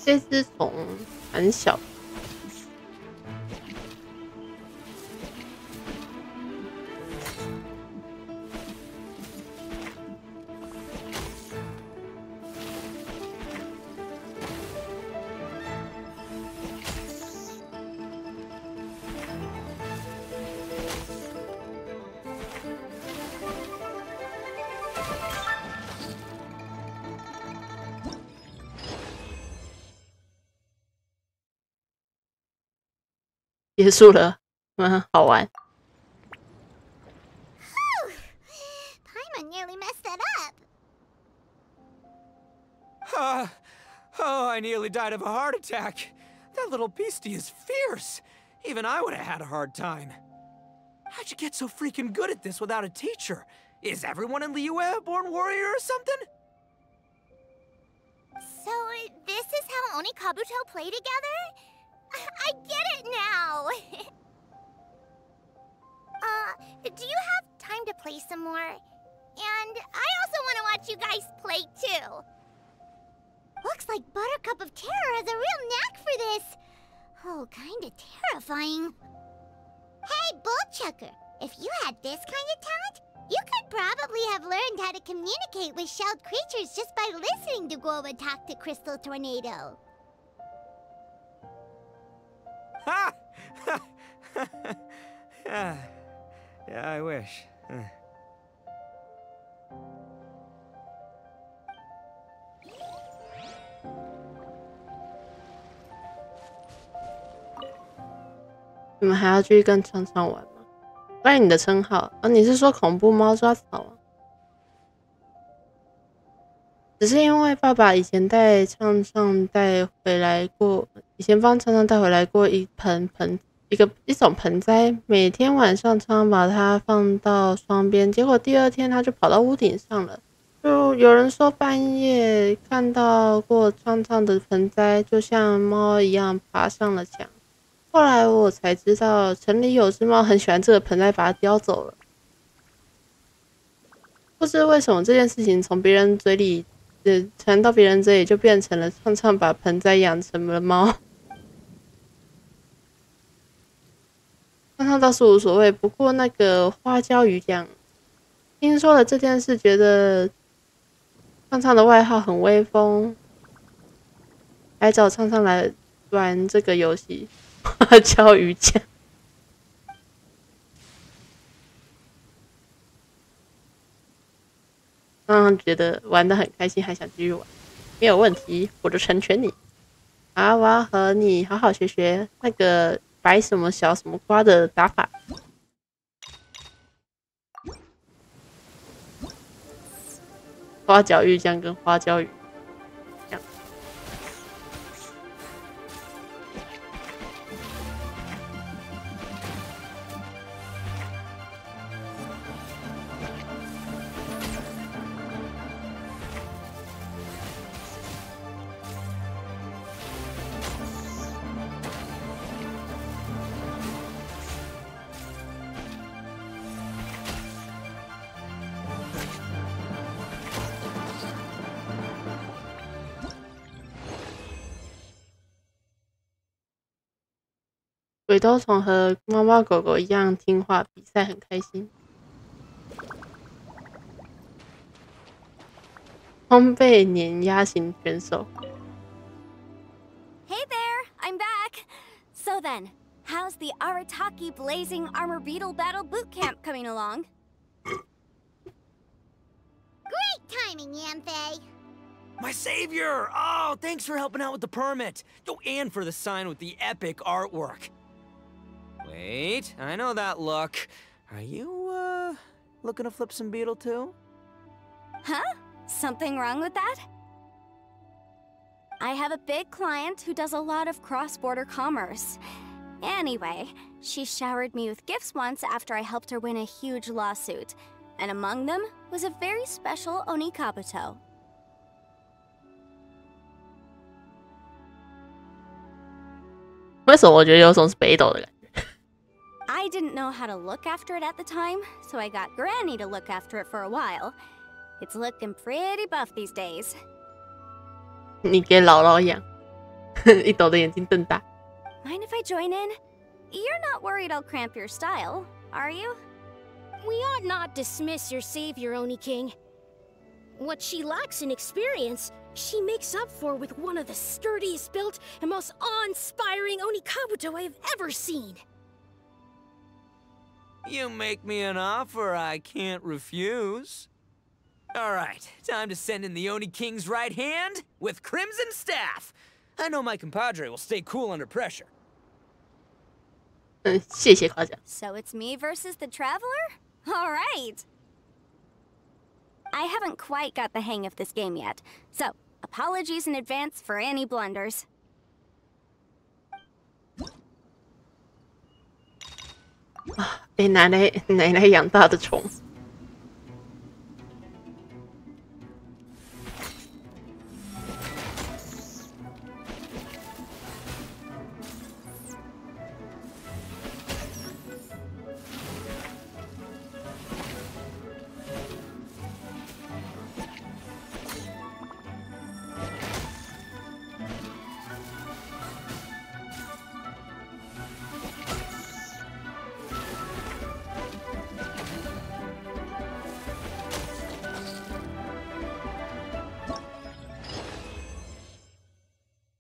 这只虫很小。结束了，好玩。Paimon nearly messed that up. Oh, I nearly died of a heart attack. That little beastie is fierce. Even I would have had a hard time. How'd you get so freaking good at this without a teacher? Is everyone in Liyue a born warrior or something? So, this is how Onikabuto play together? I get it now! Do you have time to play some more? And I also want to watch you guys play too! Looks like Buttercup of Terror has a real knack for this! Oh, kinda terrifying. Hey, Bullchucker! If you had this kind of talent, you could probably have learned how to communicate with shelled creatures just by listening to Guoba talk to Crystal Tornado. Ha! Yeah, I wish. 你们还要继续跟畅畅玩吗？关于你的称号你是说恐怖猫抓草吗？只是因为爸爸以前带畅畅带回来过，一种盆栽，每天晚上常常把它放到窗边，结果第二天它就跑到屋顶上了。就有人说半夜看到过畅畅的盆栽，就像猫一样爬上了墙。后来我才知道，城里有只猫很喜欢这个盆栽，把它叼走了。不知为什么这件事情从别人嘴里传到别人嘴里，就变成了畅畅把盆栽养成了猫。畅畅倒是无所谓，不过那个花椒鱼酱，听说了这件事，觉得畅畅的外号很威风，还找畅畅来玩这个游戏。花椒鱼酱，觉得玩得很开心，还想继续玩，没有问题，我就成全你。我要和你好好学学那个白什么小什么瓜的打法。花椒鱼酱跟花椒鱼。鬼兜虫和猫猫狗狗一样听话，比赛很开心。烘焙碾压型选手。Hey there, I'm back. So then, how's the Arataki Blazing Armor Beetle Battle Boot Camp coming along? Great timing, Yamfei! My savior! Oh, thanks for helping out with the permit. Oh, and for the sign with the epic artwork. Wait, I know that look. Are you, looking to flip some beetle too? Huh? Something wrong with that? I have a big client who does a lot of cross-border commerce. Anyway, she showered me with gifts once after I helped her win a huge lawsuit. And among them was a very special Onikabuto. I didn't know how to look after it at the time, so I got Granny to look after it for a while. It's looking pretty buff these days. 你给姥姥养。一抖的眼睛瞪大。Mind if I join in? You're not worried I'll cramp your style, are you? We ought not dismiss your savior, Oni King. What she lacks in experience, she makes up for with one of the sturdiest built and most awe-inspiring Oni Kabuto I have ever seen. You make me an offer I can't refuse. Alright, time to send in the Oni King's right hand with Crimson Staff. I know my compadre will stay cool under pressure. 谢谢夸奖。 So it's me versus the Traveler? Alright! I haven't quite got the hang of this game yet, so apologies in advance for any blunders. 被奶奶养大的虫。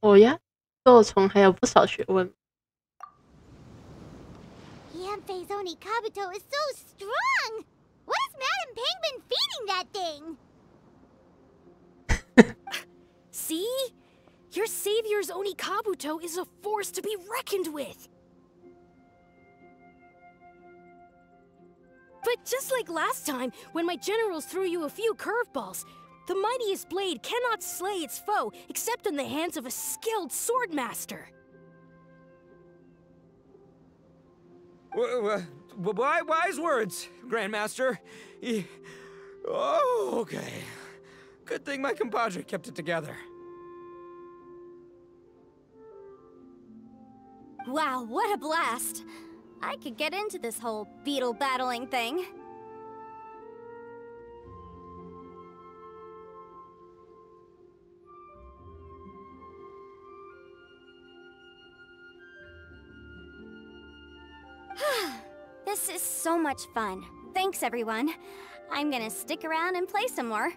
哦呀，斗虫还有不少学问。 Yanfei's Oni Kabuto is so strong! What is Madame Penguin feeding that thing? See? Your savior's Oni Kabuto is a force to be reckoned with. But just like last time, when my generals threw you a few curveballs, the mightiest blade cannot slay its foe except in the hands of a skilled swordmaster. Wise words, Grandmaster. Oh, okay. Good thing my compadre kept it together. Wow, what a blast! I could get into this whole beetle battling thing. This is so much fun. Thanks, everyone. I'm gonna stick around and play some more.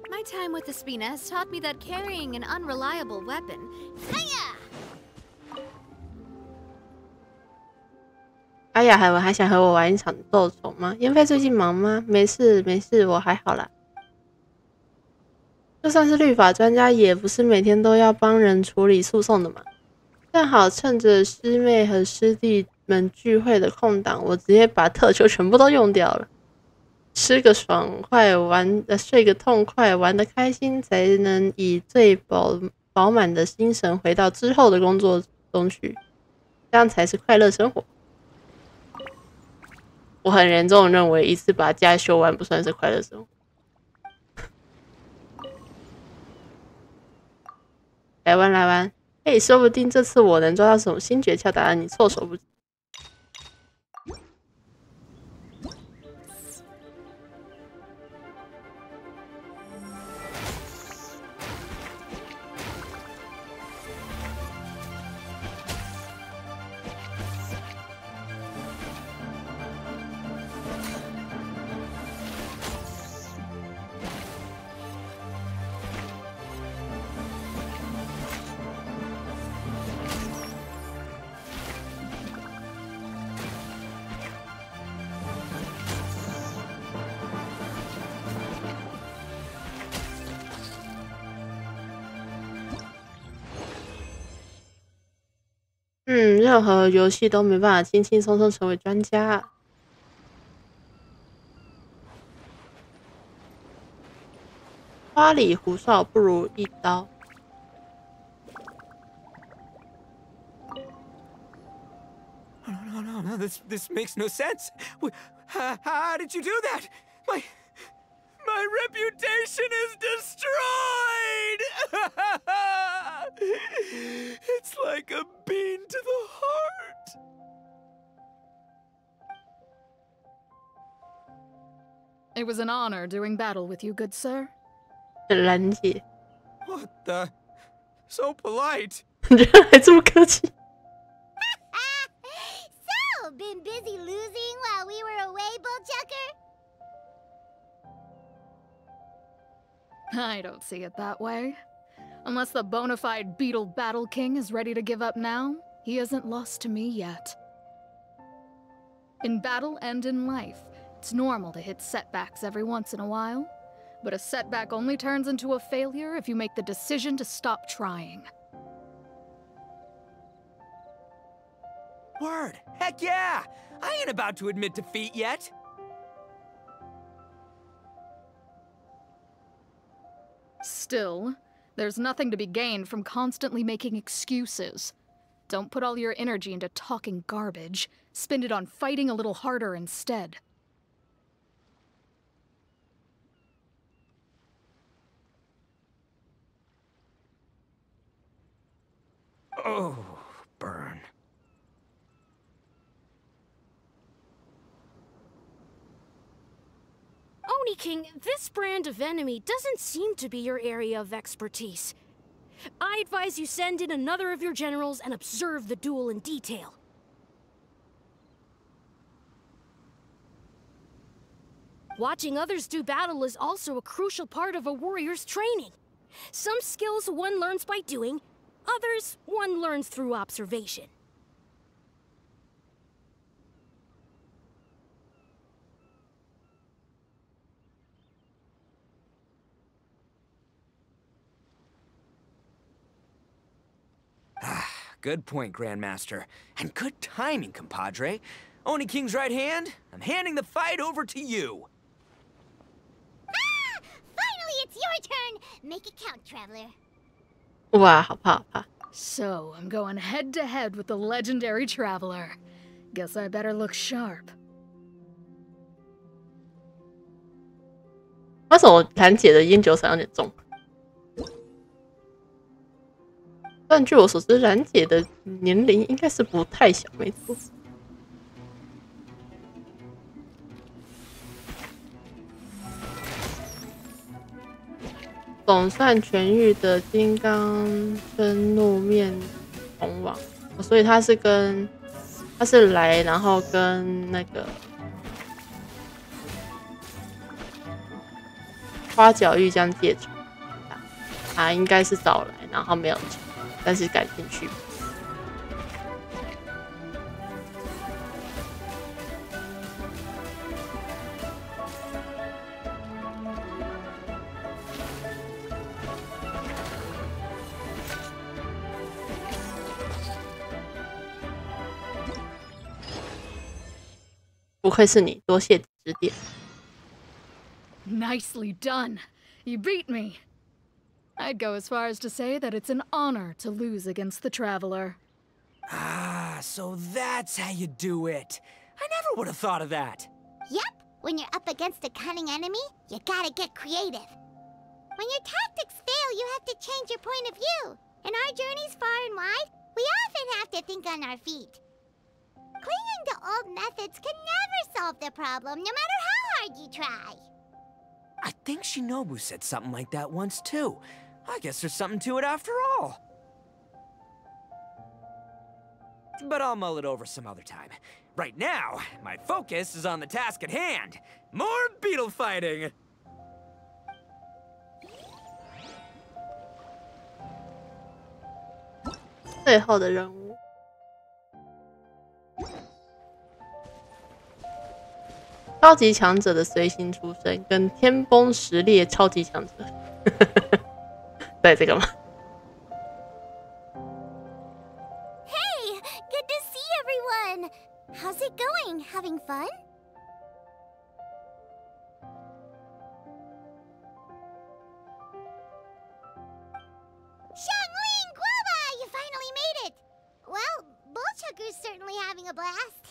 My time with the Spina has taught me that carrying an unreliable weapon. Hiya! 哎呀，海文还想和我玩一场斗虫吗？妍霏最近忙吗？没事没事，我还好啦。就算是律法专家，也不是每天都要帮人处理诉讼的嘛。正好趁着师妹和师弟们聚会的空档，我直接把特球全部都用掉了。吃个爽快，睡个痛快，玩得开心，才能以最饱满的精神回到之后的工作中去，这样才是快乐生活。我很严重认为，一次把家修完不算是快乐生活。来玩，嘿，说不定这次我能抓到什么新诀窍，打得你措手不及。任何游戏都没办法轻轻松松成为专家。花里胡哨不如一刀。No, this makes no sense. How did you do that? My reputation is destroyed! It's like a bean to the heart. It was an honor doing battle with you, good sir. 兰姐， What the? So polite. 还这么客气。 So, been busy losing while we were away, Bullchucker? I don't see it that way. Unless the bona fide Beetle Battle King is ready to give up now, he hasn't lost to me yet. In battle and in life, it's normal to hit setbacks every once in a while, but a setback only turns into a failure if you make the decision to stop trying. Word. Heck yeah! I ain't about to admit defeat yet. Still, there's nothing to be gained from constantly making excuses. Don't put all your energy into talking garbage. Spend it on fighting a little harder instead. Oh, burn. Oni King, this brand of enemy doesn't seem to be your area of expertise. I advise you send in another of your generals and observe the duel in detail. Watching others do battle is also a crucial part of a warrior's training. Some skills one learns by doing, others one learns through observation. Good point, Grandmaster. And good timing, compadre. Oni King's right hand, I'm handing the fight over to you. Ah! Finally, it's your turn! Make it count, Traveler. 哇，好怕好怕！ So, I'm going head-to-head with the legendary Traveler. Guess I better look sharp. 为什么兰姐的烟酒嗓有点重？但据我所知，兰姐的年龄应该是不太小，没错。总算痊愈的金刚嗔怒面红王，所以他是来，然后跟那个花角玉江借船，他应该是早来，然后没有钱。 但是感兴趣。不愧是你，多谢指点。Nicely done. You beat me. I'd go as far as to say that it's an honor to lose against the Traveler. Ah, so that's how you do it. I never would have thought of that. Yep, when you're up against a cunning enemy, you gotta get creative. When your tactics fail, you have to change your point of view. In our journeys far and wide, we often have to think on our feet. Clinging to old methods can never solve the problem, no matter how hard you try. I think Shinobu said something like that once, too. I guess there's something to it after all. But I'll mull it over some other time. Right now, my focus is on the task at hand. More beetle fighting! 最后的任务。超级强者的随行出身跟天崩石裂超级强者，对这个吗 Hey, good to see everyone. How's it going? Having fun? Xiangling Guoba, you finally made it. Well, Bullchucker's certainly having a blast.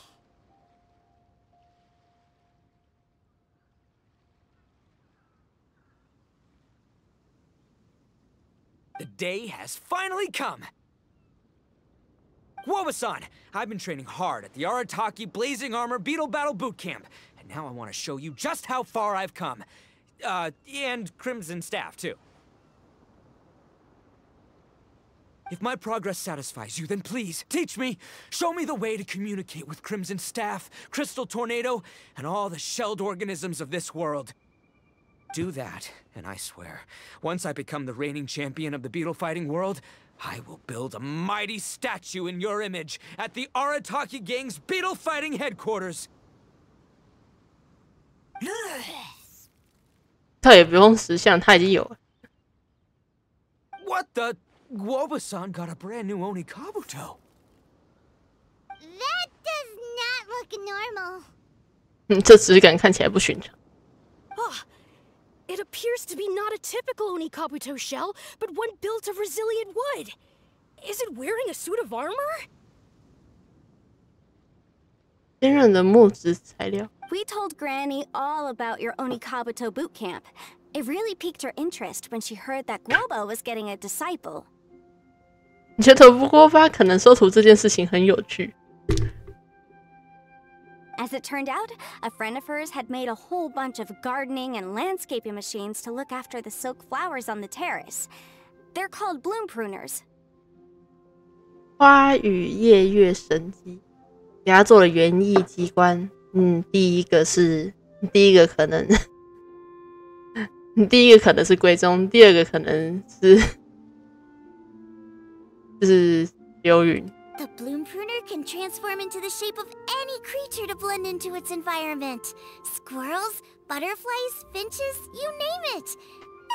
The day has finally come! Guoba-san, I've been training hard at the Arataki Blazing Armor Beetle Battle Boot Camp, and now I want to show you just how far I've come. And Crimson Staff, too. If my progress satisfies you, then please, teach me, show me the way to communicate with Crimson Staff, Crystal Tornado, and all the shelled organisms of this world. Do that, and I swear, once I become the reigning champion of the beetle fighting world, I will build a mighty statue in your image at the Arataki Gang's beetle fighting headquarters. 倒也不用石像，他已经有了。What the? Guoba-san got a brand new Oni Kabuto. That does not look normal. 这质感看起来不寻常。Ah, it appears to be not a typical Oni Kabuto shell, but one built of resilient wood. Is it wearing a suit of armor? 坚韧的木质材料。We told Granny all about your Onikabuto boot camp. It really piqued her interest when she heard that Guoba was getting a disciple. 你觉得不过吧？可能收徒这件事情很有趣。As it turned out, a friend of hers had made a whole bunch of gardening and landscaping machines to look after the silk flowers on the terrace. They're called bloom pruners. 花与夜月神机，给他做了园艺机关。第一个可能，第一个可能是归宗，第二个可能是就是流云。The bloom pruner can transform into the shape of any creature to blend into its environment. Squirrels, butterflies, finches, you name it.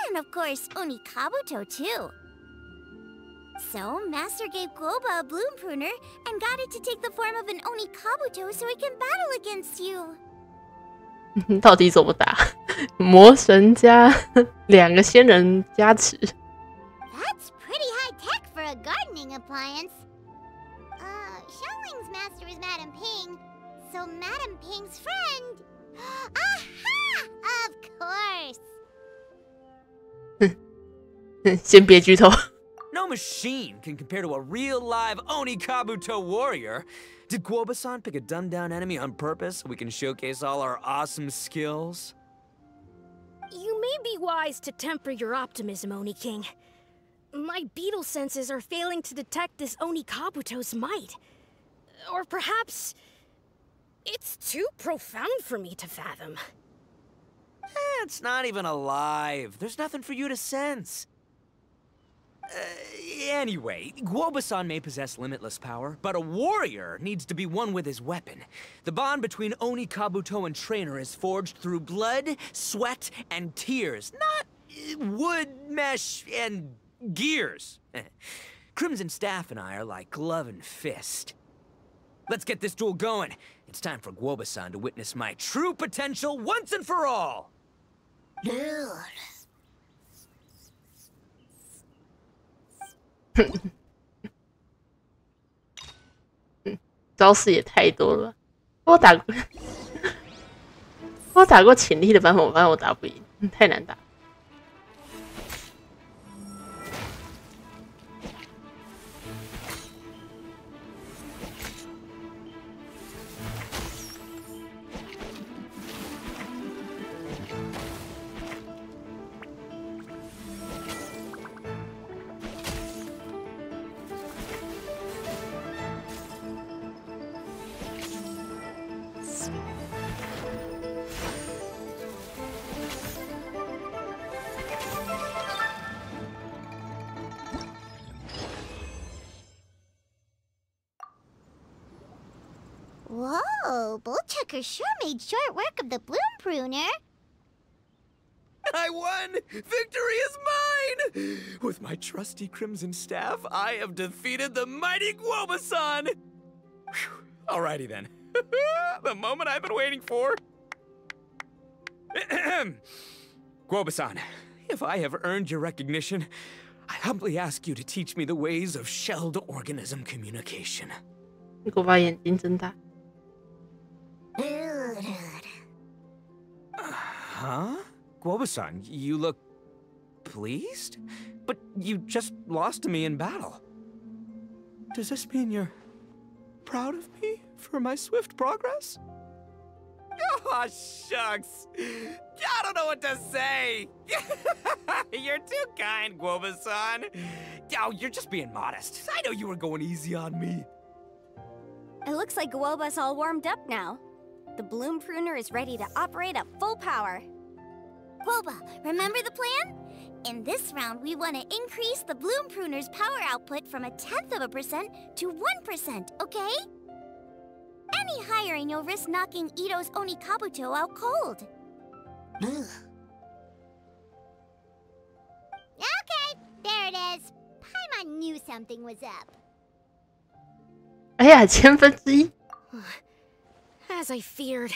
And of course, Onikabuto too. So, Master gave Guoba a bloom pruner and got it to take the form of an Onikabuto so it can battle against you. 到底怎么打？魔神加两个仙人加持。That's pretty high tech for a gardening appliance. Xiangling's master is Madame Ping, so Madame Ping's friend. Aha! Of course. 先别剧透。No machine can compare to a real live Oni Kabuto warrior. Did Guoba-san pick a dumbed-down enemy on purpose so we can showcase all our awesome skills? You may be wise to temper your optimism, Oni King. My beetle senses are failing to detect this Oni Kabuto's might. Or perhaps it's too profound for me to fathom. It's not even alive. There's nothing for you to sense. Anyway, Guoba-san may possess limitless power, but a warrior needs to be one with his weapon. The bond between Oni Kabuto and trainer is forged through blood, sweat, and tears, not wood, mesh, and gears. Crimson Staff and I are like glove and fist. Let's get this duel going. It's time for Guoba-san to witness my true potential once and for all. Dude. 招式也太多了吧。我打过潜力的版本，我发现我打不赢，太难打。Whoa, Bullchucker sure made short work of the bloom pruner. I won! Victory is mine! With my trusty Crimson Staff, I have defeated the mighty Guoba-san! Alrighty then. The moment I've been waiting for. Guoba-san, if I have earned your recognition, I humbly ask you to teach me the ways of shelled organism communication. 我把眼睛睁大。Huh? Guoba-san, you look pleased? But you just lost to me in battle. Does this mean you're proud of me for my swift progress? Oh, shucks. I don't know what to say. You're too kind, Guoba-san. Oh, you're just being modest. I know you were going easy on me. It looks like Guoba's all warmed up now. The bloom pruner is ready to operate at full power. Guoba, remember the plan? In this round, we want to increase the bloom pruner's power output from 0.1% to 1%, okay? Any higher and you'll risk knocking Ito's Onikabuto out cold. Ugh. Okay, there it is. Paimon knew something was up. 哎呀，1/1000。As I feared,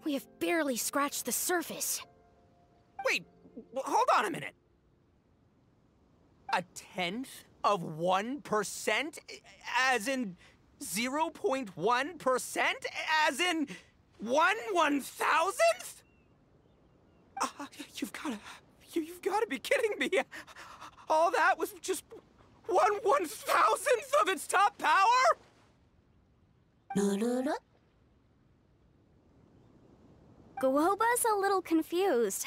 we have barely scratched the surface. Wait, hold on a minute. 1/10 of 1%? As in 0.1%? As in 1/1000th? You've gotta be kidding me. All that was just 1/1000th of its top power? Guoba's a little confused.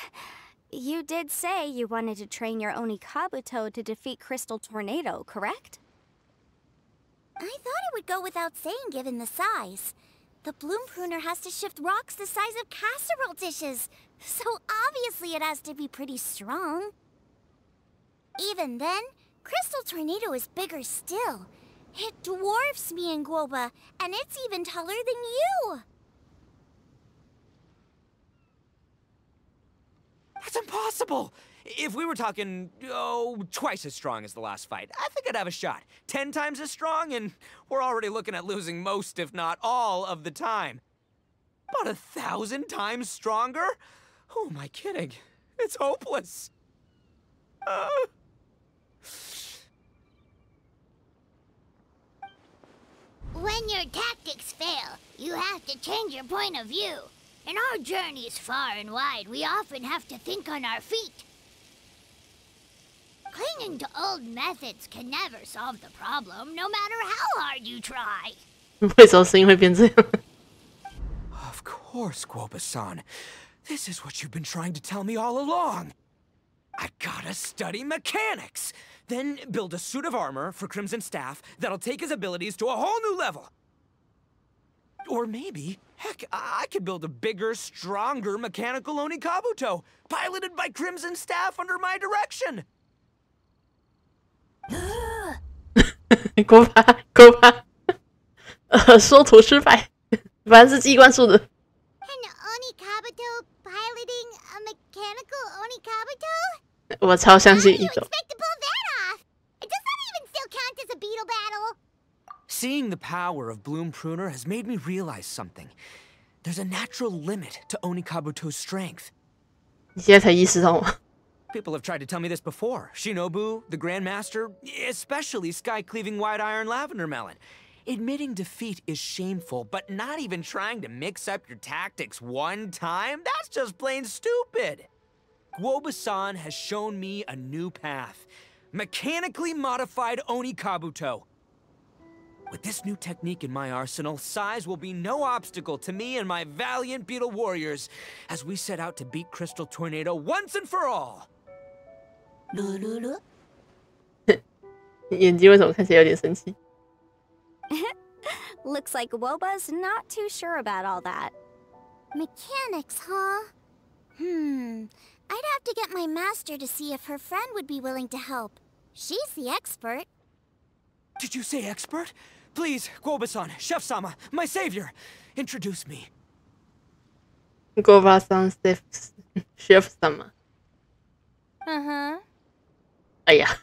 You did say you wanted to train your Onikabuto to defeat Crystal Tornado, correct? I thought it would go without saying given the size. The bloom pruner has to shift rocks the size of casserole dishes, so obviously it has to be pretty strong. Even then, Crystal Tornado is bigger still. It dwarfs me and Guoba, and it's even taller than you! That's impossible! If we were talking, twice as strong as the last fight, I think I'd have a shot. 10 times as strong, and we're already looking at losing most, if not all, of the time. But 1,000 times stronger? Who am I kidding? It's hopeless. When your tactics fail, you have to change your point of view. In our journeys far and wide, we often have to think on our feet. Clinging to old methods can never solve the problem, no matter how hard you try. 为什么声音会变这样？ Of course, Guoba-san. This is what you've been trying to tell me all along. I gotta study mechanics, then build a suit of armor for Crimson Staff that'll take his abilities to a whole new level. Or maybe, heck, I could build a bigger, stronger mechanical Onikabuto, piloted by Crimson Staff under my direction. 锅巴，说图失败，反正是机关术的。An Onikabuto piloting a mechanical Onikabuto? 我超相信 How do you Ito。 expect to pull that off? Does that even still count as a beetle battle? Seeing the power of Bloom Pruner has made me realize something. There's a natural limit to Onikabuto's strength. 你现在才意识到吗？ People have tried to tell me this before. Shinobu, the Grandmaster, especially Sky-Cleaving White Iron Lavender Melon. Admitting defeat is shameful, but not even trying to mix up your tactics one time? That's just plain stupid! Guoba-san has shown me a new path. Mechanically modified Onikabuto. With this new technique in my arsenal, size will be no obstacle to me and my valiant beetle warriors as we set out to beat Crystal Tornado once and for all. 眼睛为什么看起来有点生气？ Looks like Woba's not too sure about all that. Mechanics, huh? I'd have to get my master to see if her friend would be willing to help. She's the expert. Did you say expert? Please, Guoba-san, Chef-sama, my savior, introduce me. 锅巴桑 chef 様。 Uh-huh. 哎呀，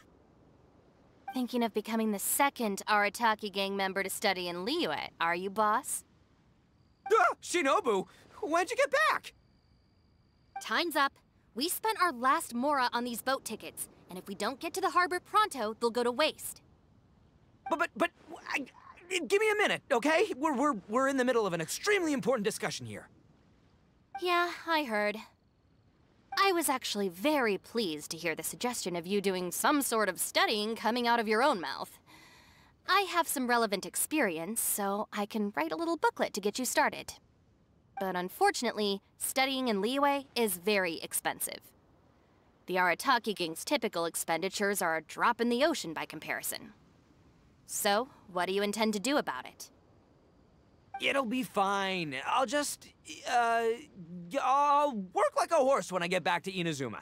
Thinking of becoming the second Arataki gang member to study in Liyue, are you, boss? Shinobu, when'd you get back? Time's up. We spent our last mora on these boat tickets, and if we don't get to the harbor pronto, they'll go to waste. But, give me a minute, okay? We're in the middle of an extremely important discussion here. Yeah, I heard. I was actually very pleased to hear the suggestion of you doing some sort of studying coming out of your own mouth. I have some relevant experience, so I can write a little booklet to get you started. But unfortunately, studying in Liyue is very expensive. The Arataki Gang's typical expenditures are a drop in the ocean by comparison. So, what do you intend to do about it? It'll be fine. I'll just, I'll work like a horse when I get back to Inazuma.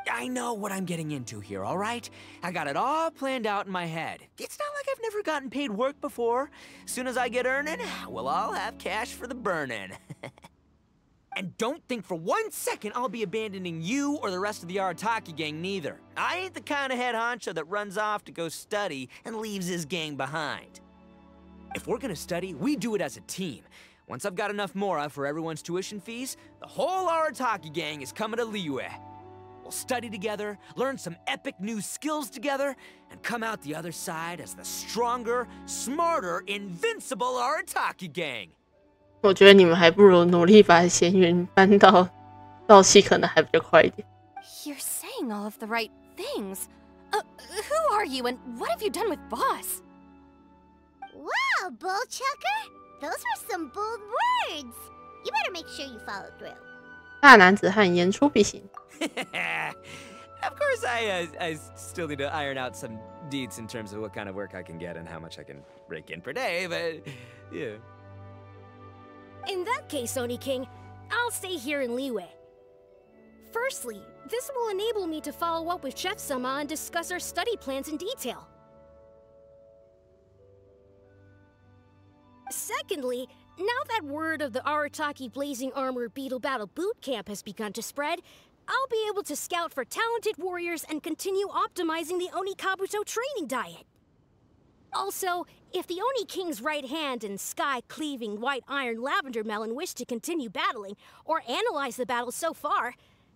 I know what I'm getting into here, all right? I got it all planned out in my head. It's not like I've never gotten paid work before. As soon as I get earning, we'll all have cash for the burning. And don't think for 1 second I'll be abandoning you or the rest of the Arataki gang neither. I ain't the kind of head honcho that runs off to go study and leaves his gang behind. If we're gonna study, we do it as a team. Once I've got enough mora for everyone's tuition fees, the whole Arataki gang is coming to Liyue. We'll study together, learn some epic new skills together, and come out the other side as the stronger, smarter, invincible Arataki gang. 我觉得你们还不如努力把闲云搬到道系，可能还比较快一点。You're saying all of the right things. Who are you and what have you done with Boss? Wow, Bullchucker! Those were some bold words! You better make sure you follow through. 大男子汉言出必行。Of course, I still need to iron out some deeds in terms of what kind of work I can get and how much I can rake in per day, but yeah. In that case, Oni King, I'll stay here in Liyue. Firstly, this will enable me to follow up with Chef Sama and discuss our study plans in detail. Secondly, now that word of the Arataki Blazing Armor Beetle Battle Boot Camp has begun to spread, I'll be able to scout for talented warriors and continue optimizing the Oni Kabuto training diet. Also, if the Oni King's right hand and sky-cleaving white iron lavender melon wish to continue battling or analyze the battle so far,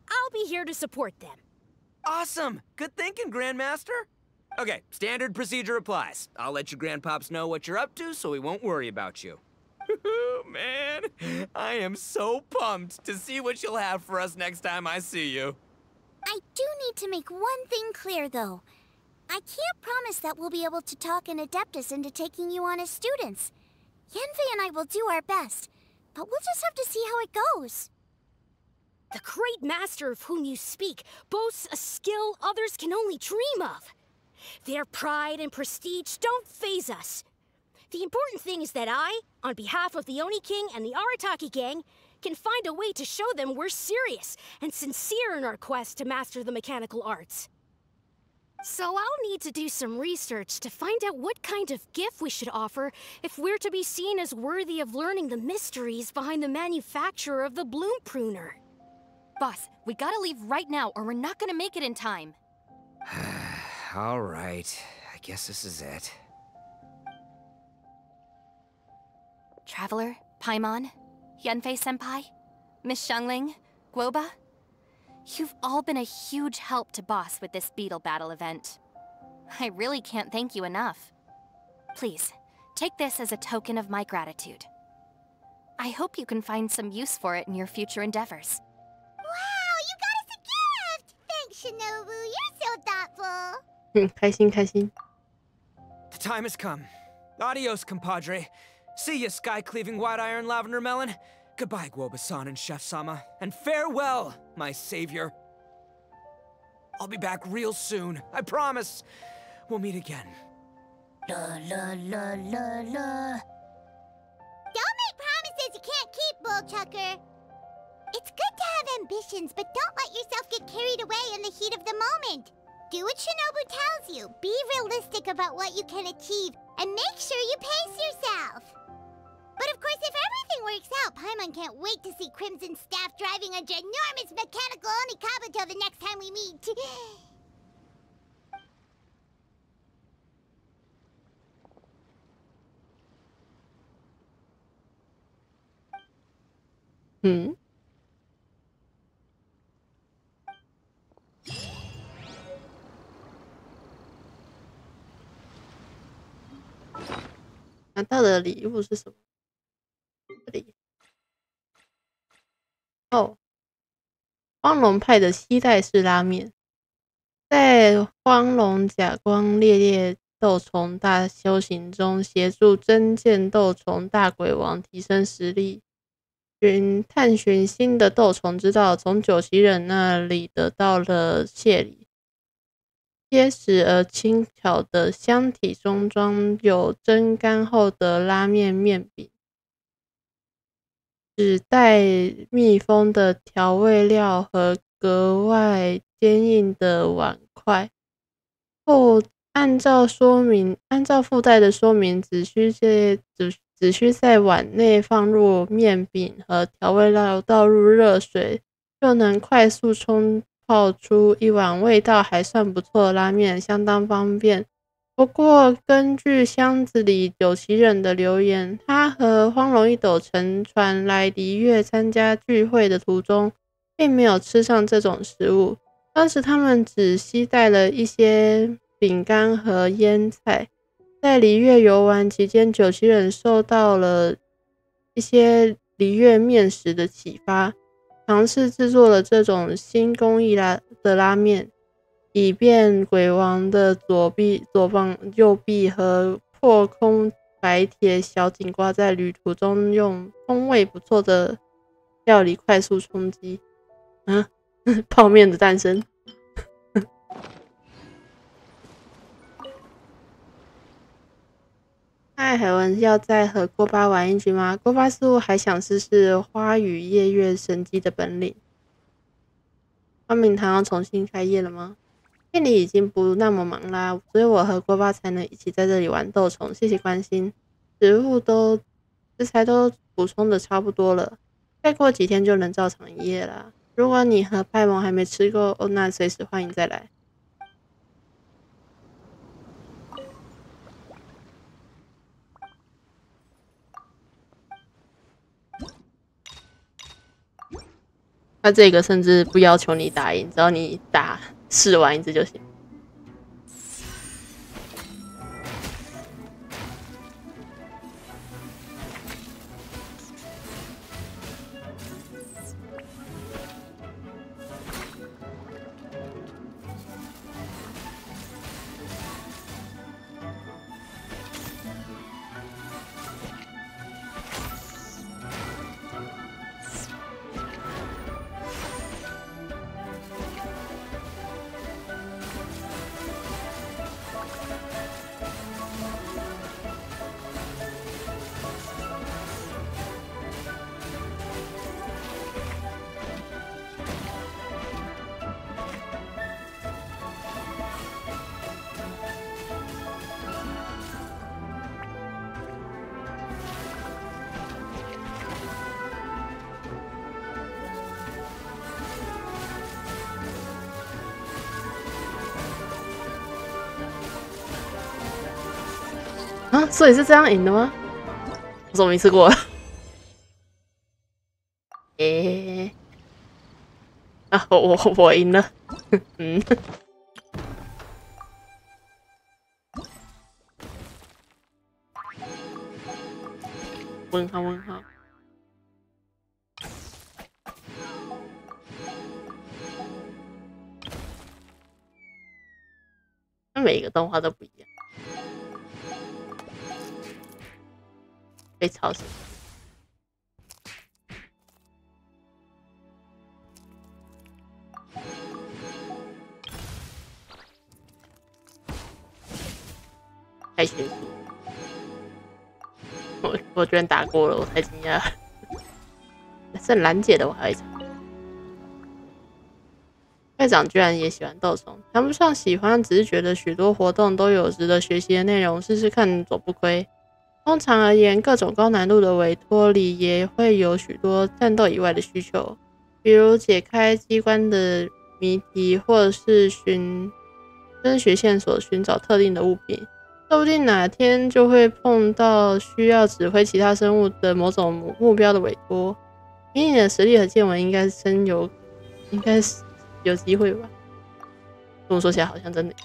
I'll be here to support them. Awesome! Good thinking, Grandmaster. Okay, standard procedure applies. I'll let your grandpops know what you're up to so we won't worry about you. Man, I am so pumped to see what you'll have for us next time I see you. I do need to make one thing clear, though. I can't promise that we'll be able to talk an Adeptus into taking you on as students. Yenfei and I will do our best, but we'll just have to see how it goes. The great master of whom you speak boasts a skill others can only dream of. Their pride and prestige don't faze us. The important thing is that I, on behalf of the Oni King and the Arataki gang, can find a way to show them we're serious and sincere in our quest to master the mechanical arts. So I'll need to do some research to find out what kind of gift we should offer if we're to be seen as worthy of learning the mysteries behind the manufacture of the bloom pruner. Boss, we gotta leave right now or we're not gonna make it in time. All right, I guess this is it. Traveler, Paimon, Yenfei-senpai, Miss Xiangling, Guoba. You've all been a huge help to Boss with this beetle battle event. I really can't thank you enough. Please, take this as a token of my gratitude. I hope you can find some use for it in your future endeavors. Wow, you got us a gift! Thanks, Shinobu. You're so thoughtful. 开心开心。 The time has come. Adios, compadre. See ya, sky-cleaving white iron lavender melon. Goodbye, Guoba-san and Chef Sama. And farewell, my savior. I'll be back real soon. I promise. We'll meet again. La la la la la. Don't make promises you can't keep, Bullchucker. It's good to have ambitions, but don't let yourself get carried away in the heat of the moment. Do what Shinobu tells you. Be realistic about what you can achieve, and make sure you pace yourself. But of course, if everything works out, Paimon can't wait to see Crimson Staff driving a ginormous mechanical Onikabuto the next time we meet. Hmm. 拿到的礼物是什么？这里。哦，荒龙派的西带式拉面。在荒龙甲光烈烈斗虫大修行中，协助真剑斗虫大鬼王提升实力，探寻新的斗虫之道，从九旗人那里得到了谢礼。结实而轻巧的箱体中装有蒸干后的拉面面饼，只带密封的调味料和格外坚硬的碗筷。后按照附带的说明，只需在碗内放入面饼和调味料，倒入热水，就能快速冲泡出一碗味道还算不错的拉面，相当方便。不过，根据箱子里九旗人的留言，他和荒龙一斗乘船来离月参加聚会的途中，并没有吃上这种食物。当时他们只携带了一些饼干和腌菜。在离月游玩期间，九旗人受到了一些离月面食的启发，尝试制作了这种新工艺的拉面，以便鬼王的左膀、右臂和破空白铁小警瓜在旅途中用风味不错的料理快速冲击。泡面的诞生。嗨，海文要再和锅巴玩一局吗？锅巴似乎还想试试花语夜月神机的本领。光明堂要重新开业了吗？店里已经不那么忙啦，所以我和锅巴才能一起在这里玩斗虫。谢谢关心，食材都补充的差不多了，再过几天就能照常营业啦。如果你和派蒙还没吃够，那随时欢迎再来。那这个甚至不要求你打赢，只要你试玩一次就行。啊，所以是这样赢的吗？我怎么没吃过？我赢了。问号。那每一个动画都不一样。被吵醒。太迅速，我居然打过了，我太惊讶了。剩兰姐的我还有一场。会长居然也喜欢斗虫，谈不上喜欢，只是觉得许多活动都有值得学习的内容，试试看总不亏。通常而言，各种高难度的委托里也会有许多战斗以外的需求，比如解开机关的谜题，或者是跟学线索寻找特定的物品。说不定哪天就会碰到需要指挥其他生物的某种目标的委托。以你的实力和见闻，应该是有机会吧？这么说起来，好像真的。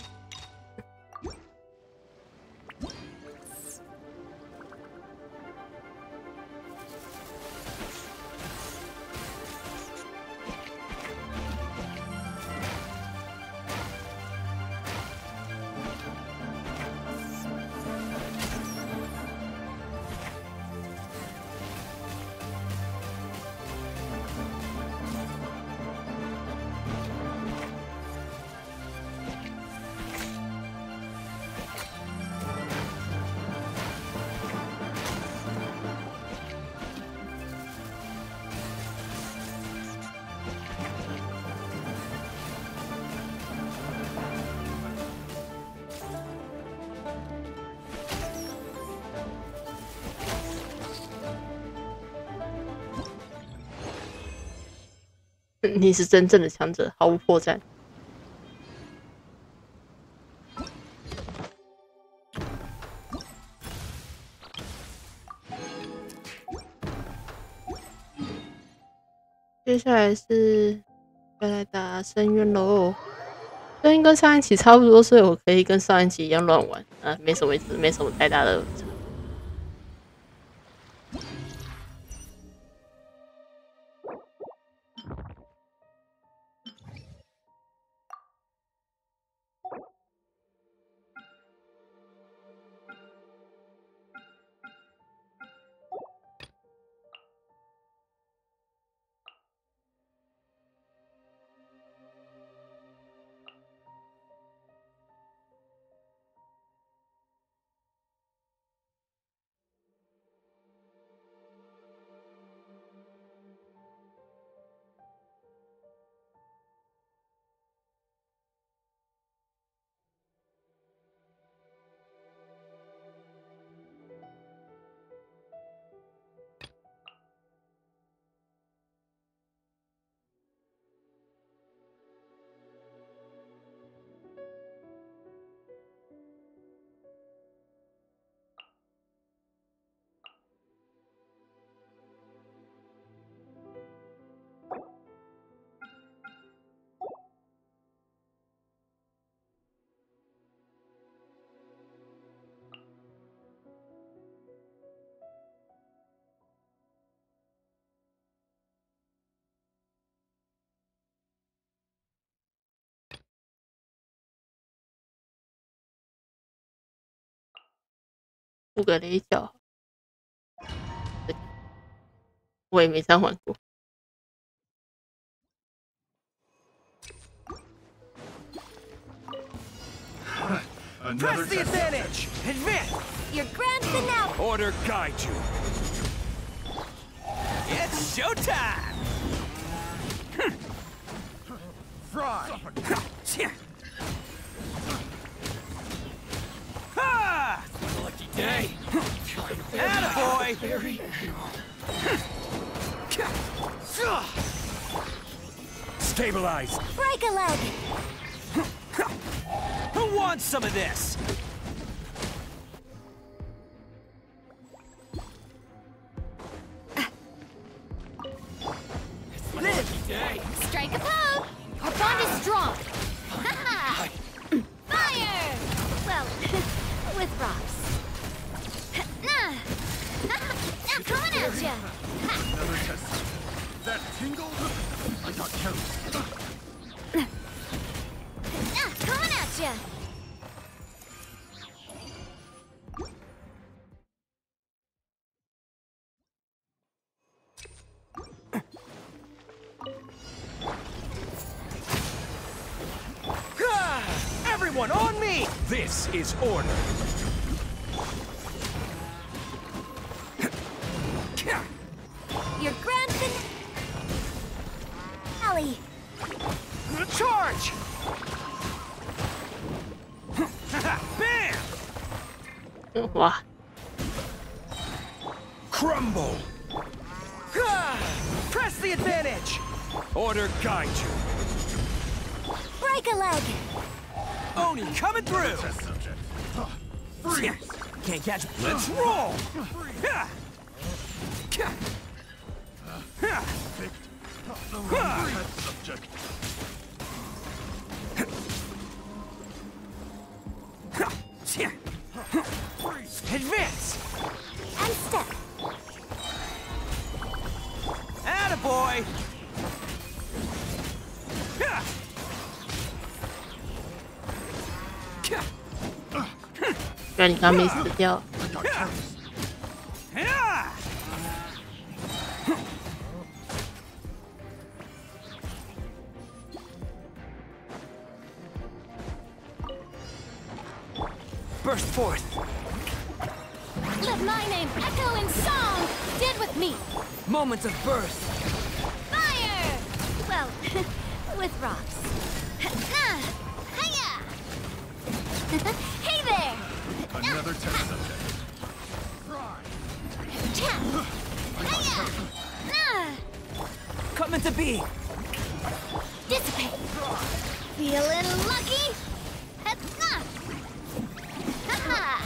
你是真正的强者，毫无破绽。接下来是要来打深渊喽。声音跟上一期差不多，所以我可以跟上一期一样乱玩啊，没什么意思，没什么太大的差。布个雷角，我也没这样玩过。Press the advantage! Advance! You're granted now! Order guide you! It's showtime! Fry! Ha! Lucky day! Attaboy! Stabilize! Break a leg! Who wants some of this? Live! Day. Strike a pose! Our bond is strong! Fire! Well, with rocks. Now coming at ya! Another test. That tingle? I got careless. Coming at ya! Everyone on me! This is order. You're granted... Alley! Charge! Bam! 哇， Crumble! Press the advantage! Order guide you. Break a leg! Oni coming through! Test subject. Freeze! Can't catch. Let's roll! Picked the wrong test subject. Advance! And step! Attaboy! 原来你刚没死掉。 I got careless. Burst forth! Let my name echo in song! Did with me! Moments of birth! Fire! Well, with rocks. Hiya! Hey there! Another test subject. Hiya! Coming to be! Dissipate. Feeling lucky? Haha!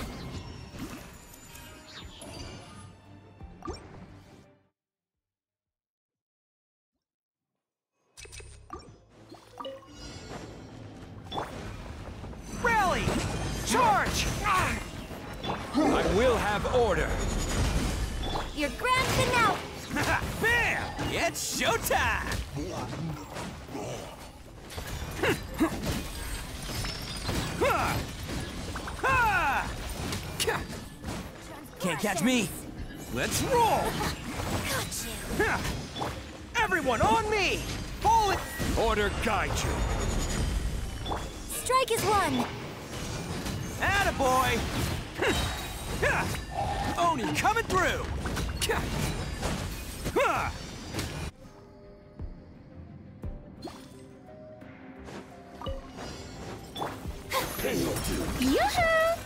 Rally! Charge! I will have order. You're grand finale. Bam! It's showtime! Can't catch me. Let's roll! Everyone on me! Pull it! Order guide you. Strike is one. Attaboy! Oni coming through! Yoo-hoo!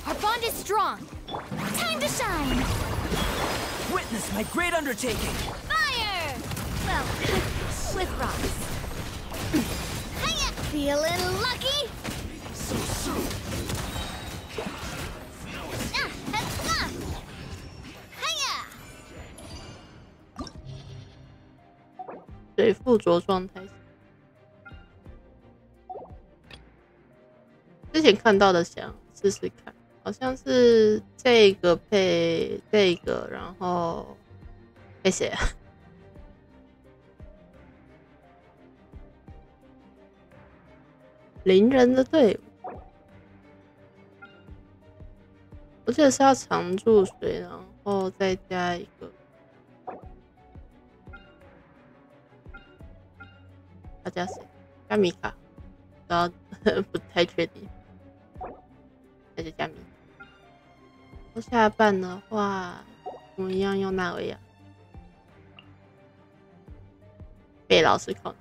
Our bond is strong. Time to shine. Witness my great undertaking! Fire! Well, with rocks. Hiya! Feeling lucky? Hiya! 水附着状态。之前看到的，想试试看，好像是这个配这个，然后配谁啊？邻人的队伍，我记得是要常注水，然后再加一个，他加谁？加米卡，然后不太确定。那就加米。下半的话，我们一样用纳维亚。被老师考。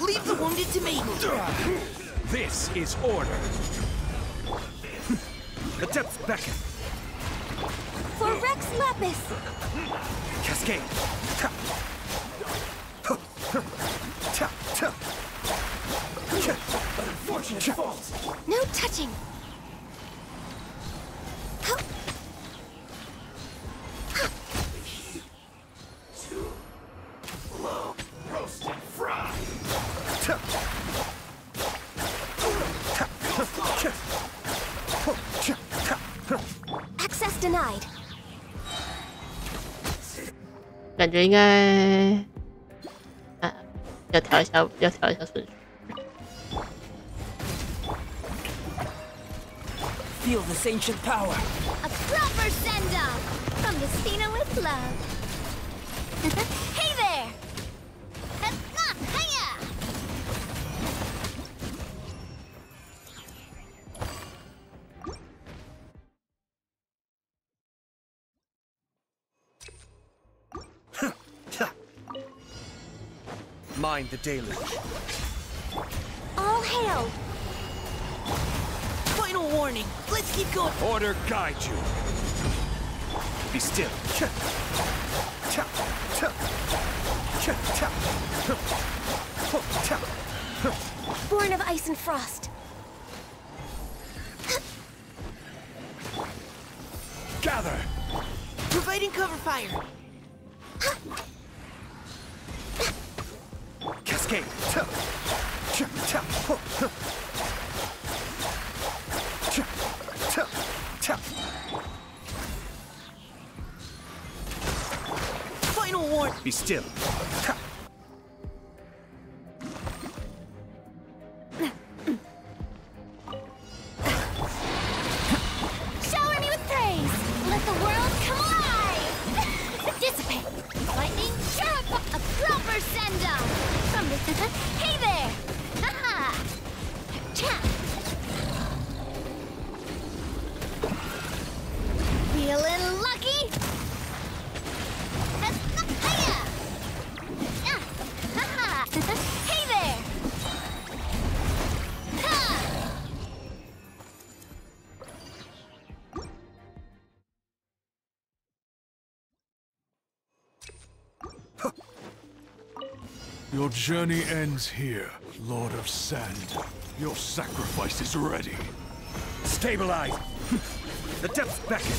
Leave the wounded to me! This is order! The depths beckon! For Rex Lapis! Cascade! Unfortunate fault! No touching! Roast and fry. Access denied. 感觉应该，要调一下顺序。Feel this ancient power. A proper send-off from Messina with love. Hey there! Hiya! Mind the deluge. All hail! Final warning. Let's keep going. Order guide you. Be still. Born of ice and frost. Gather. Providing cover fire. Cascade. Final warning. Be still. Shower me with praise! Let the world come alive! Dissipate! Lightning, terrify! A proper send-off! From the... Hey there! Haha! Cha! Feeling lucky? Hiya! Your journey ends here, Lord of Sand. Your sacrifice is ready. Stabilize! The depths beckon!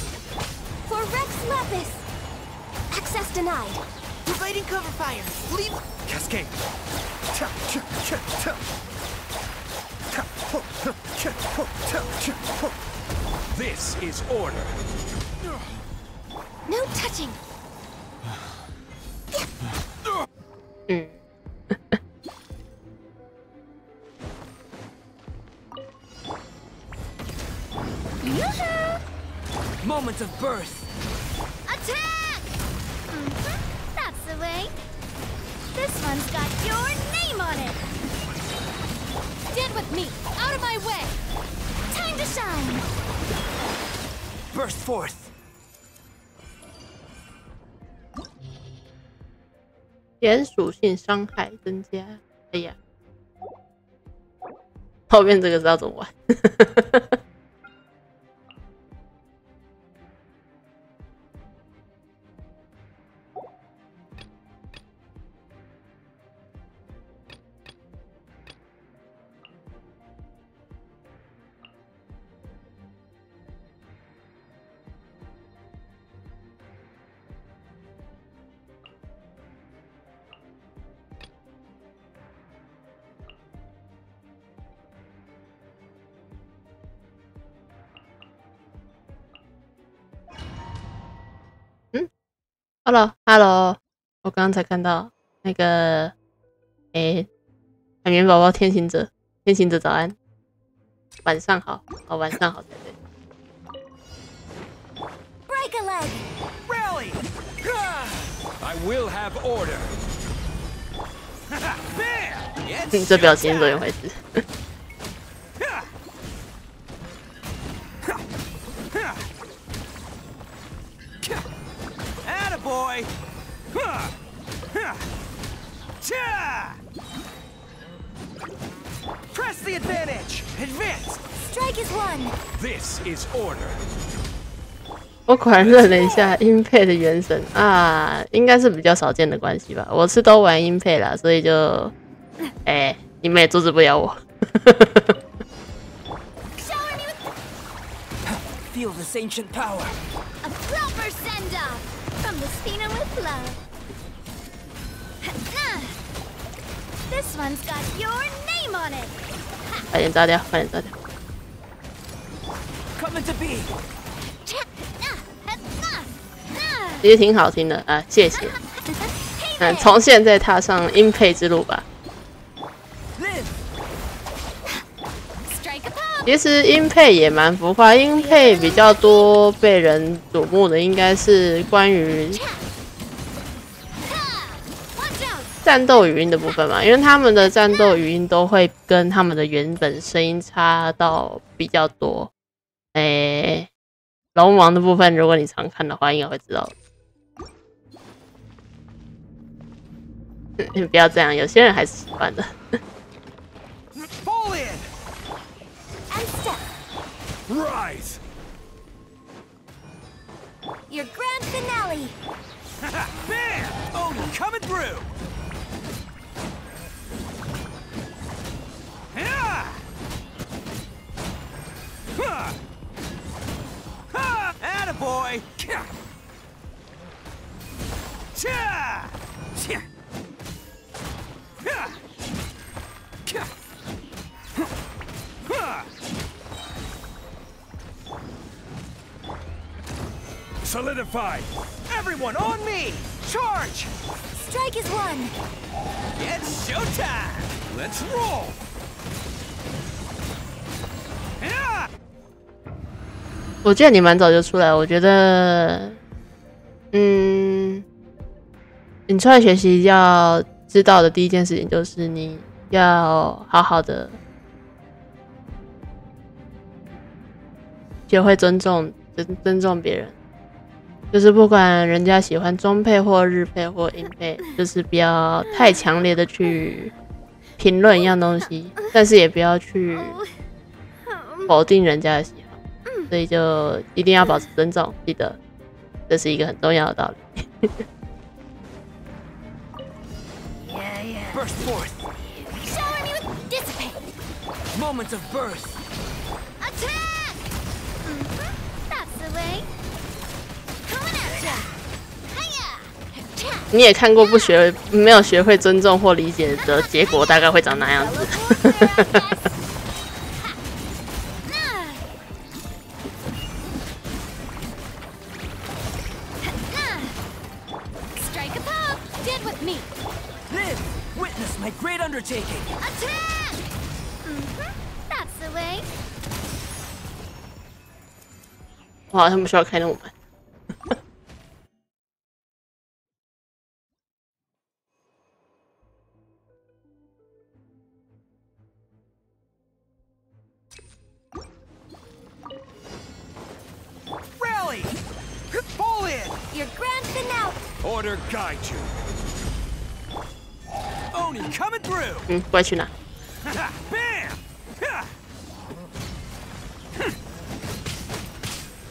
For Rex Lapis! Access denied. Providing cover fire! Leave! Cascade! This is order! No touching! Moments of birth! Attack! That's the way. This one's got your name on it. Stand with me! Out of my way! Time to shine. Burst forth! 连属性伤害增加。哎呀，后面这个是要怎么玩？Hello， 我刚刚才看到那个，海绵宝宝天行者早安，晚上好，晚上好才对。Break a leg. Rally! I will have order! Bam! 这表情是怎么回事？ Attaboy! Press the advantage! Advance! Strike is one. This is order. 我果然认了一下音配的原神啊，应该是比较少见的关系吧。我是都玩音配啦，所以就，你们也阻止不了我。Feel this ancient power. A proper send-off from the spinner with love. This one's got your name on it. 快点炸掉，快点炸掉！ Coming to be. 其实挺好听的啊，谢谢。从现在踏上音配之路吧。其实音配也蛮浮夸，音配比较多被人瞩目的应该是关于战斗语音的部分嘛，因为他们的战斗语音都会跟他们的原本声音差到比较多。龙王的部分，如果你常看的话，应该会知道。你不要这样，有些人还是喜欢的。Rise! Your grand finale. Bam! Oh, coming through! Attaboy! Solidify! Everyone on me! Charge! Strike is one. It's showtime! Let's roll! 我记得你蛮早就出来，我觉得，你出来学习要知道的第一件事情就是你要好好的学会尊重别人。就是不管人家喜欢中配或日配或英配，就是不要太强烈的去评论一样东西，但是也不要去否定人家的喜好，所以就一定要保持尊重，记得这是一个很重要的道理。Burst forth. Shower me with dissipate. Moments of birth. Attack! That's the way. Coming at ya. Hiya! 你也看过没有学会尊重或理解的结果，大概会长那样子。Strike a pose. Did with me. Live! Witness my great undertaking. Attack! That's the way. 我好像不需要开那么慢。Rally! Pull in! Your grand finale. Order guide you. Oni coming through! 不会去哪？ Bam! Ha!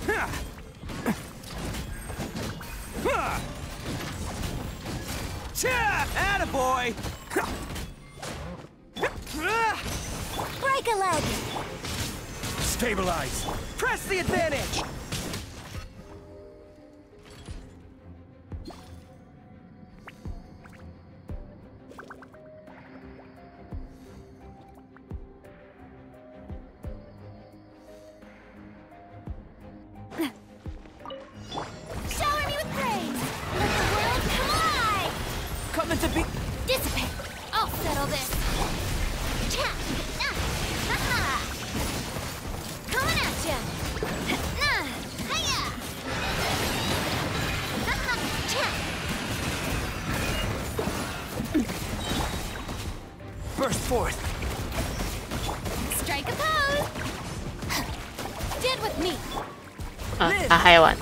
Ha! Ha! Cha! Attaboy! Break a leg. Stabilize! Press the advantage! Shower me with praise. Let the world come alive. Coming to be... Dissipate. I'll settle this. Cha! Ha-ha! Coming at ya. Hiya! Ha-ha! Cha! Burst forth! Strike a pose. Did with me. 他嗨完。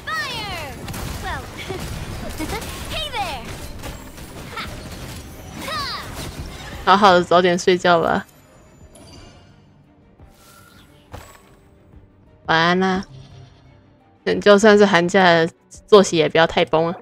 Fire! Well, hey there! Ha! Ha! 好好的早点睡觉吧。晚安啦。就算是寒假，作息也不要太崩啊。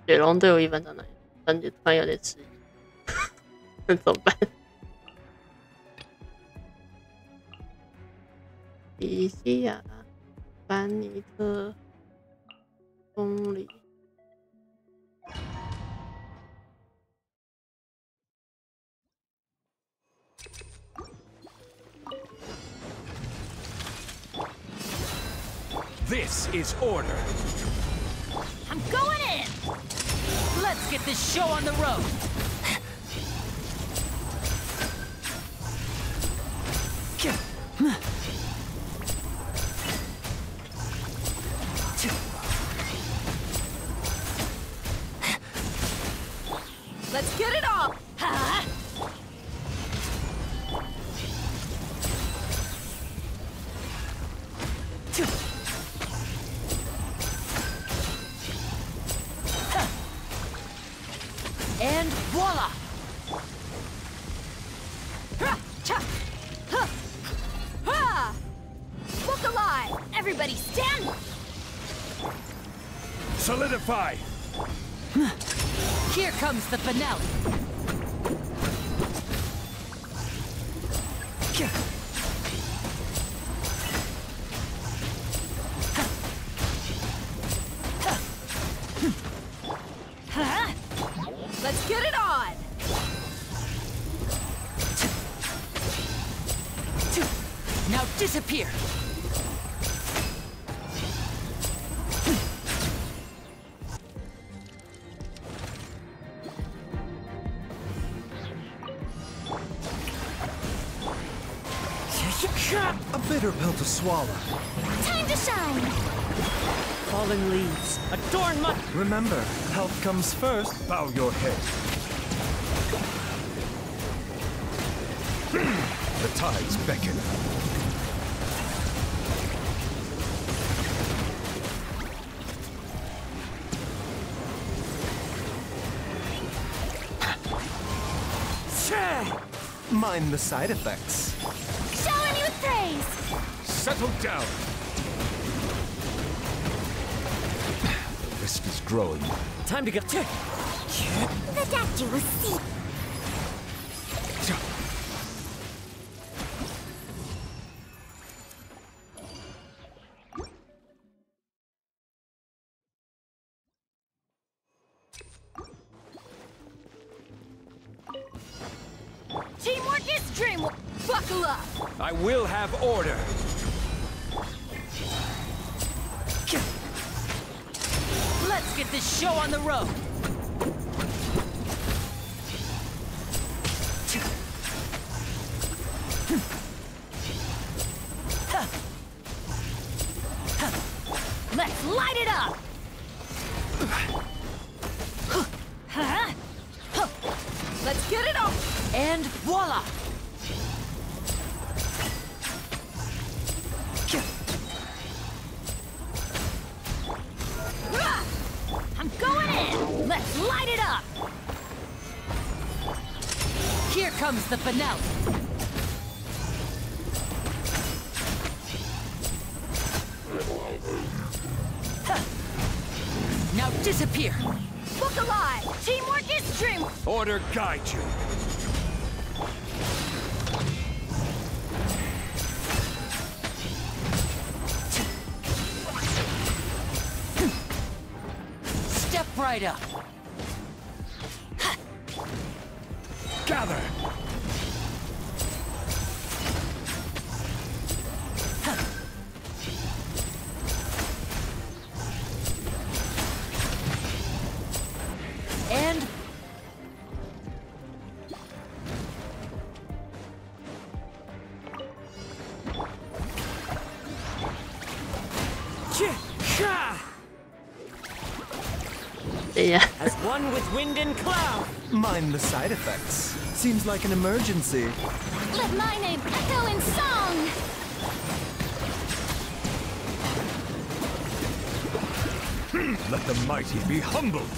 雪龙对我一般长那样，突然有点迟疑，那怎么办？比西亚、班尼特、公里。This is order. I'm going in. Let's get this show on the road! Let's get it off. Ha! And voila! Look alive! Everybody stand! Solidify. Here comes the finale! Let's get it on! Now disappear! A bitter pill to swallow. Time to shine! Fallen leaves, adorn my... Remember, health comes first. Bow your head. The tides beckon. Mind the side effects. Showering you with praise! Settle down. The risk is growing. Time to get to. The doctor will see. Teamwork is dreamwork! Buckle up! I will have order. Let's get this show on the road. Let's light it up! Let's get it on! And voila! I'm going in! Let's light it up! Here comes the finale. Now disappear! Book alive! Teamwork is dream! Order guide you. Step right up. Gather. And Yeah. as one with wind and cloud. Mind the side effects. Seems like an emergency. Let my name echo in song! Let the mighty be humbled.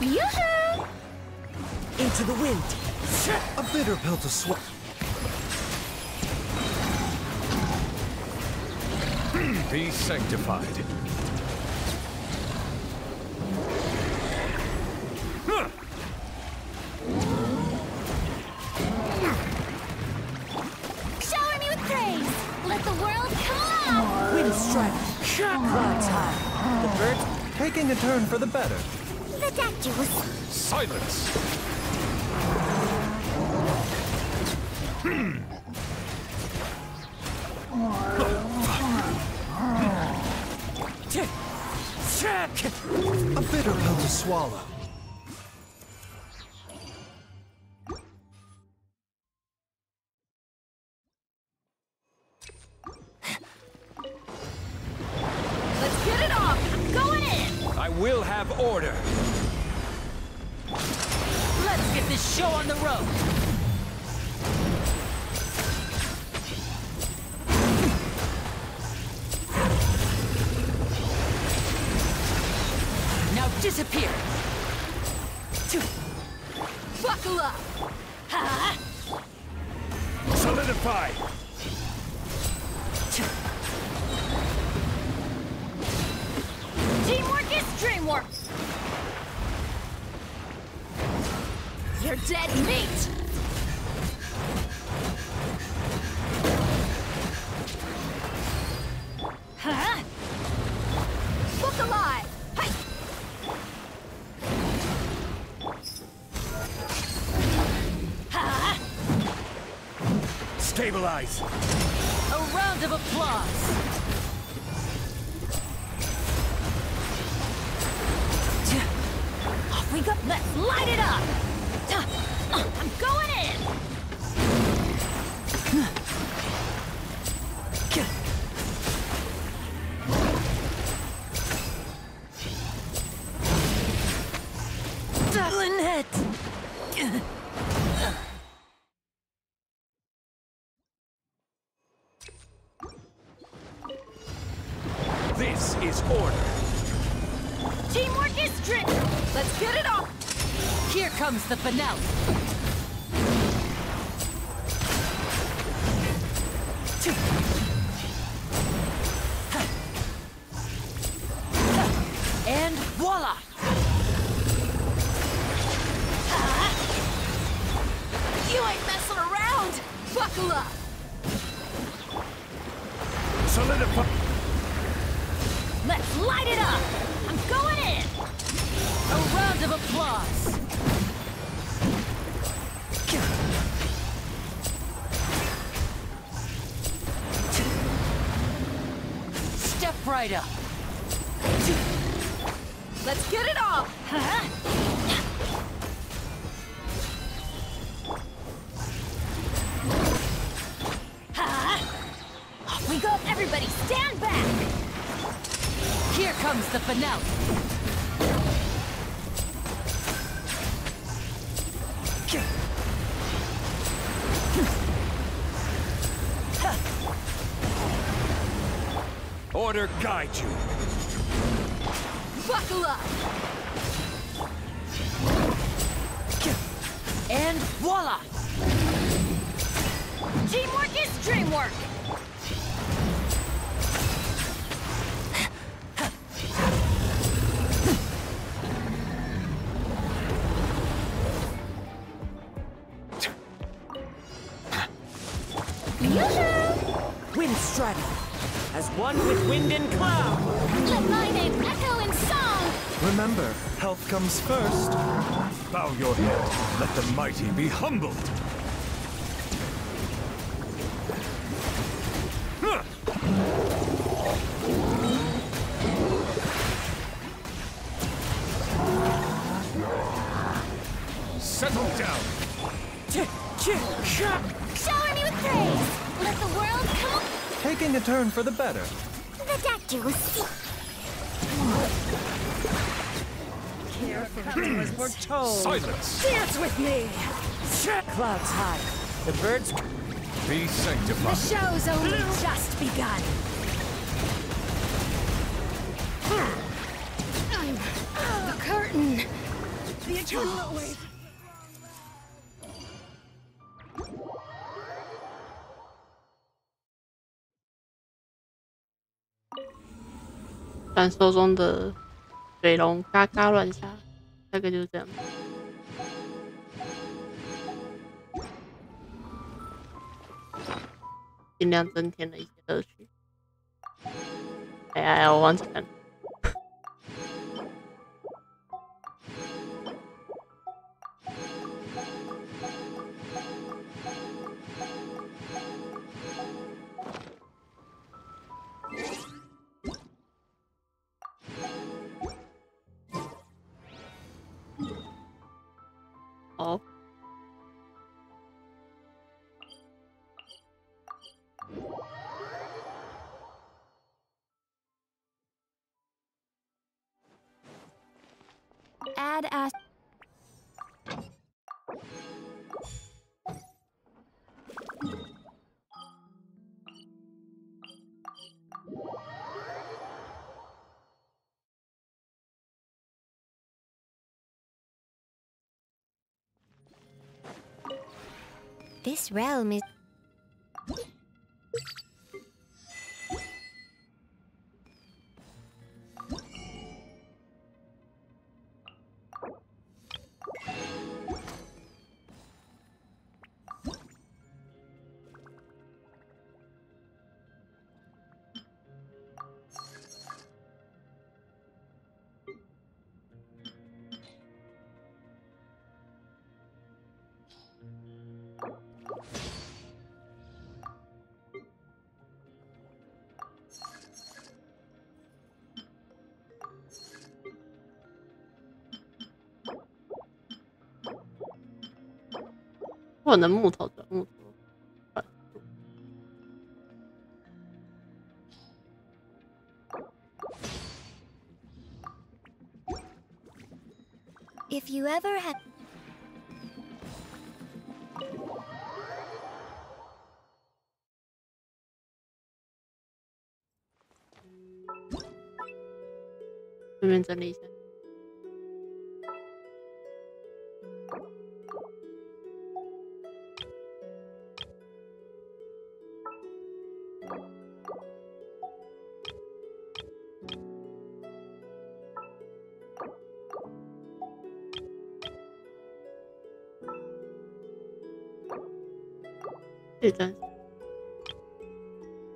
Yoo-hoo! Into the wind. A bitter pill to swallow. Be sanctified. Shower me with praise! Let the world come alive! Wind strike. Clouds high. The birds. Taking a turn for the better. The doctor will see. Silence. A bitter pill to swallow. Let's get it off! I'm going in! I will have order. Let's get this show on the road. Now disappear. Buckle up! Ha! Solidify. Teamwork is dreamwork! You're dead meat! Huh? Book alive! Hi! Ha! Stabilize. A round of applause. Off we go! Let's light it up! I'm going in! Lynette! This is comes the finale. And voila! You ain't messing around! Buckle up! Solidify. Let's light it up! I'm going in! A round of applause. Step right up. Let's get it on! Off we go! Everybody stand back! Here comes the finale. Order guide you. Buckle up! And voila! Teamwork is dreamwork! Wind strategy. As one with wind and cloud. Let my name echo in song! Remember, health comes first. Bow your head. Let the mighty be humbled. Settle down. Shower me with praise! Let the world come... Taking a turn for the better. The doctor will see. Careful as we're told. Silence. Dance with me! Clouds high. The birds. Be The sanctified. show's only just begun. The curtain. The eternal wait. 传说中的水龙嘎嘎乱杀，大概就是这样。尽量增添了一些乐趣。哎呀，我忘记看了。哦。Add as This realm is我能木头转木头。If you ever have顺便整理一下。这站，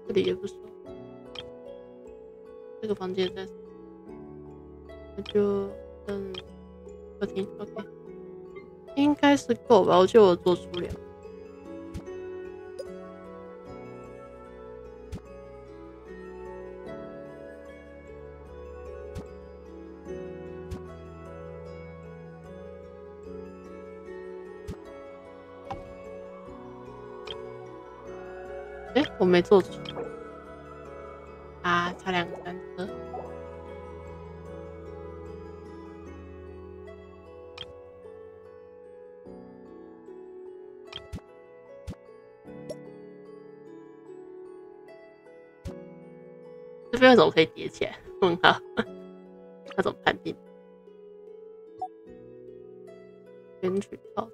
这里也不熟，这个房间在，那就客厅 ，OK， 应该是够吧？我觉得我做出了。我没做出啊，差2个3颗。这边为什么可以叠起来？问号，那怎么判定？选取套。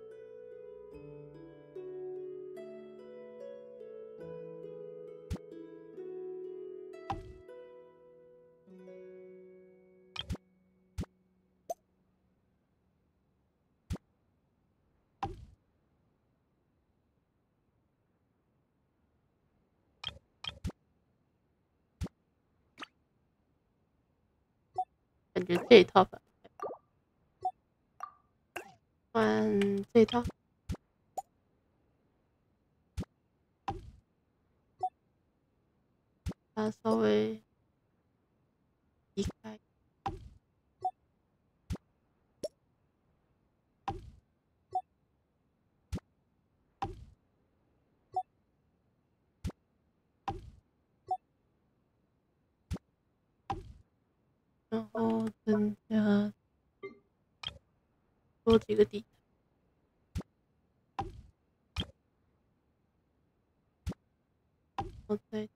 感觉这一套吧，换这一套，它稍微移开。然后增加多几个地毯，我再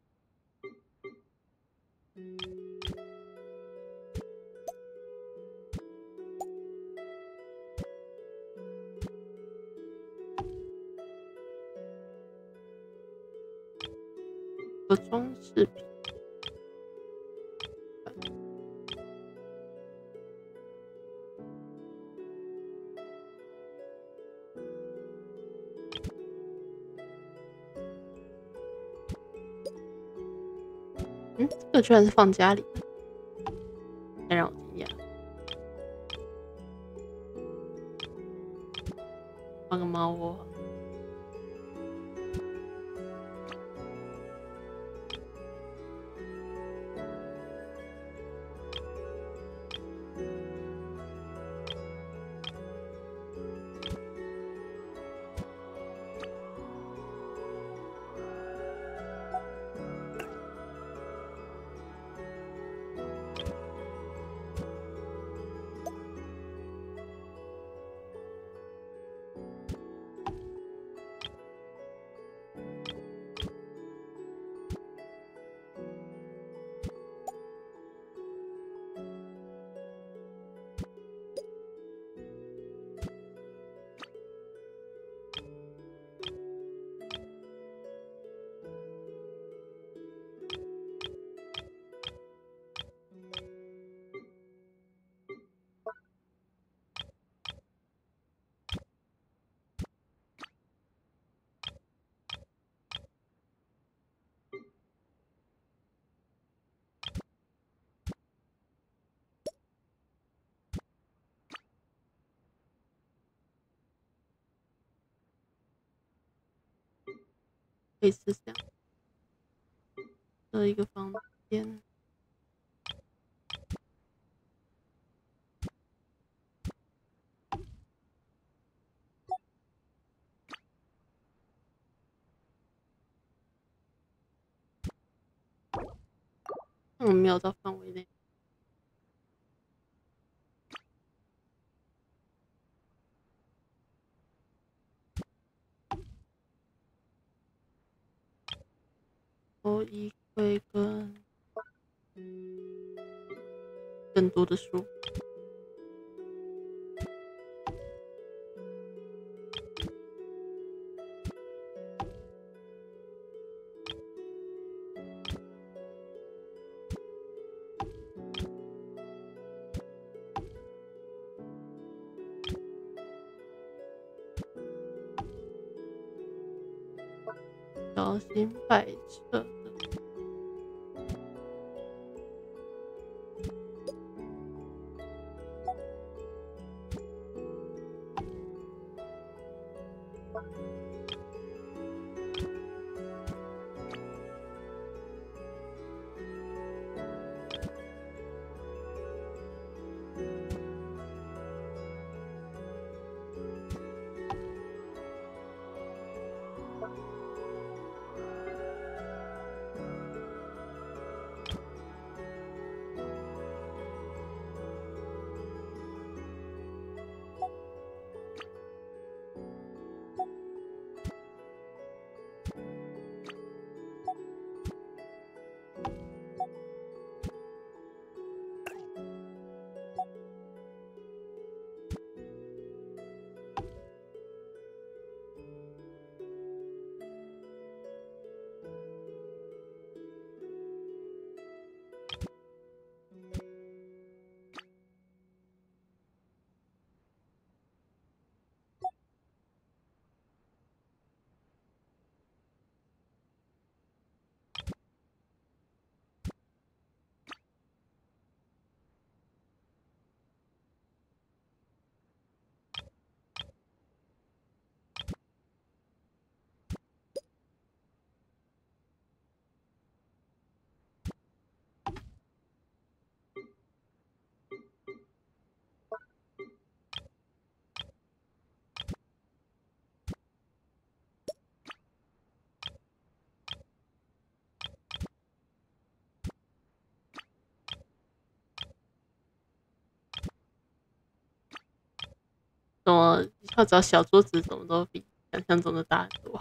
个装饰品。这个居然是放家里的，太让我惊讶。放个猫窝。类似这样的一个房间。我没有到范围内。衣柜跟更多的书。小心百彻的。怎么要找小桌子，怎么都比想象中的大很多。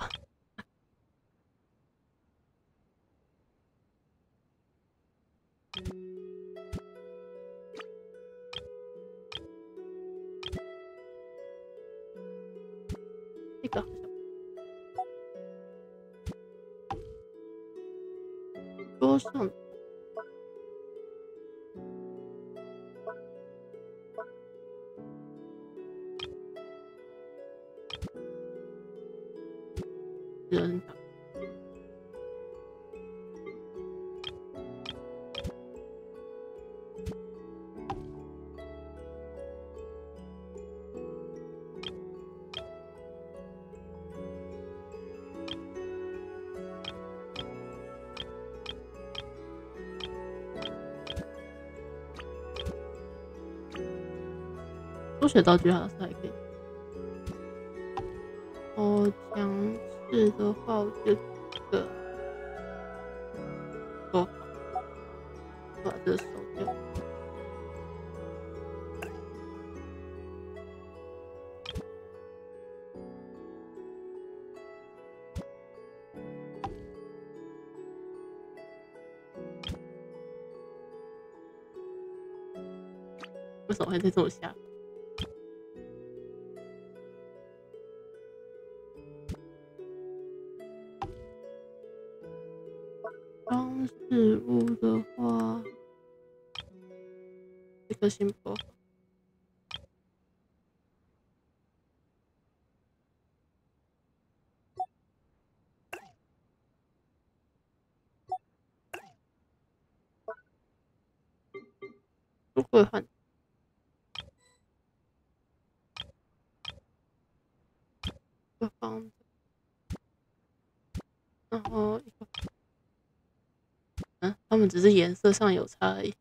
这个好像桌上。人书写道具好像是还可以。哦，强势的话，我就这个做法，把这收掉。为什么会在这么下？装饰物的话，这个先不好。不会换。一个方的，然后一个。它们只是颜色上有差而已。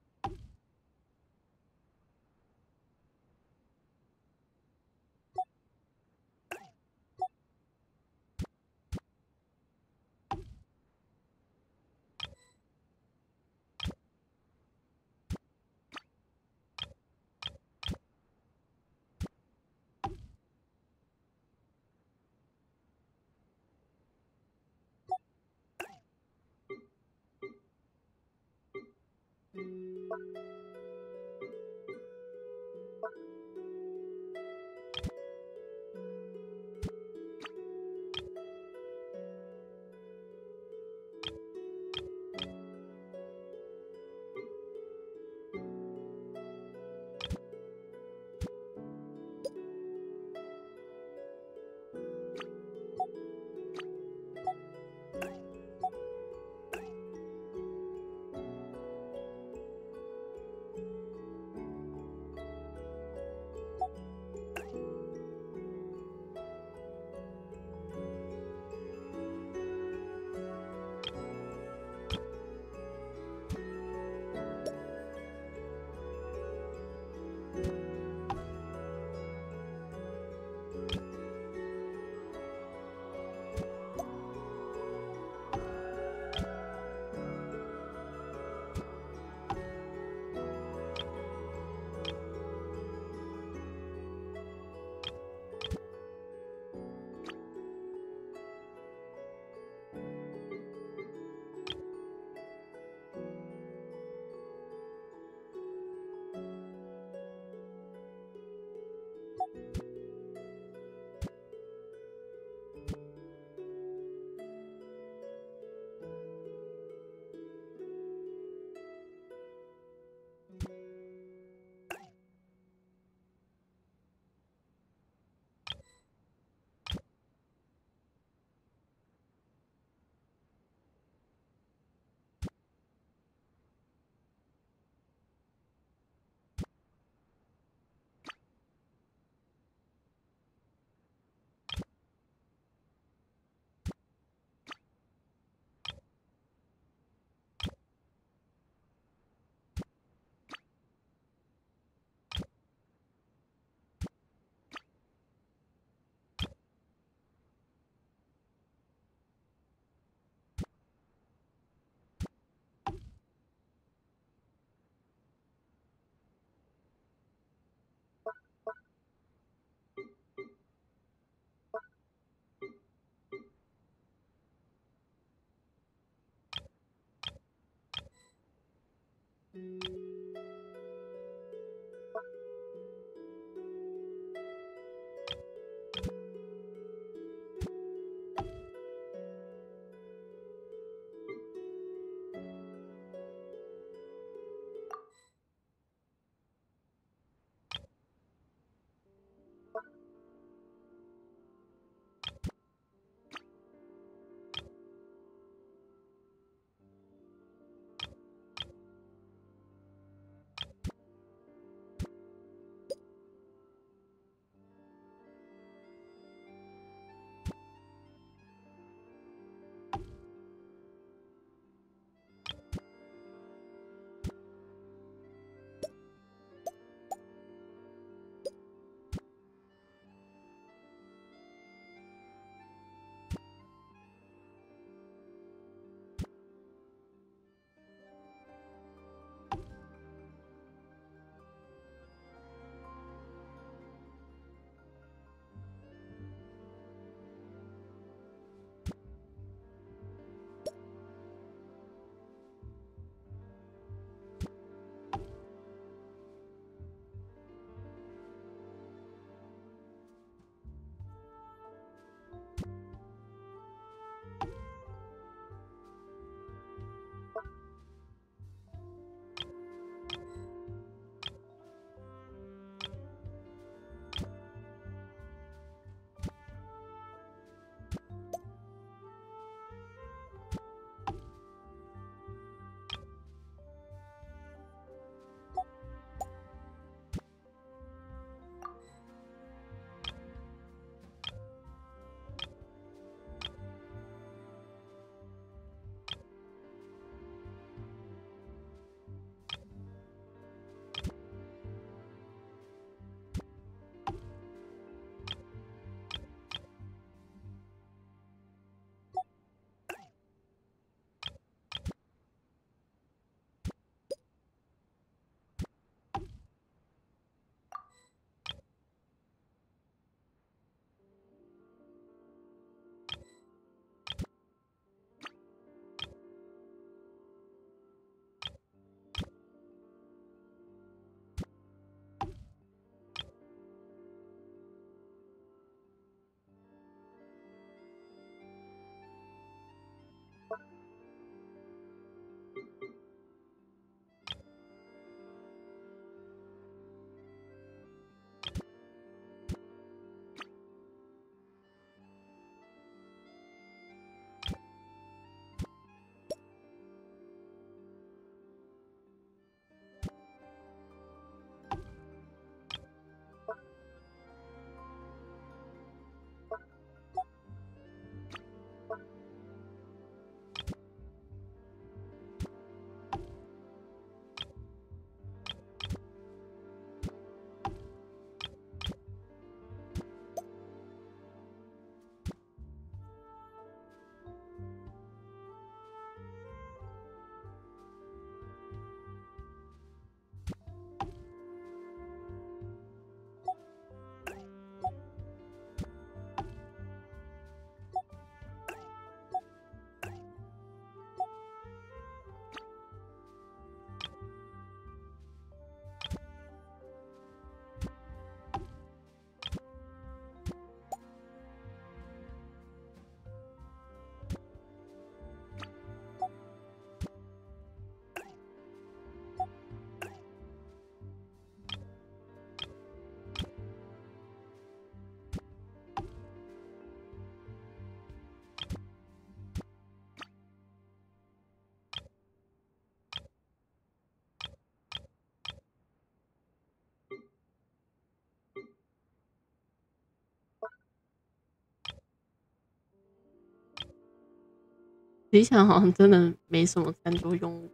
理想好像真的没什么赞助用物。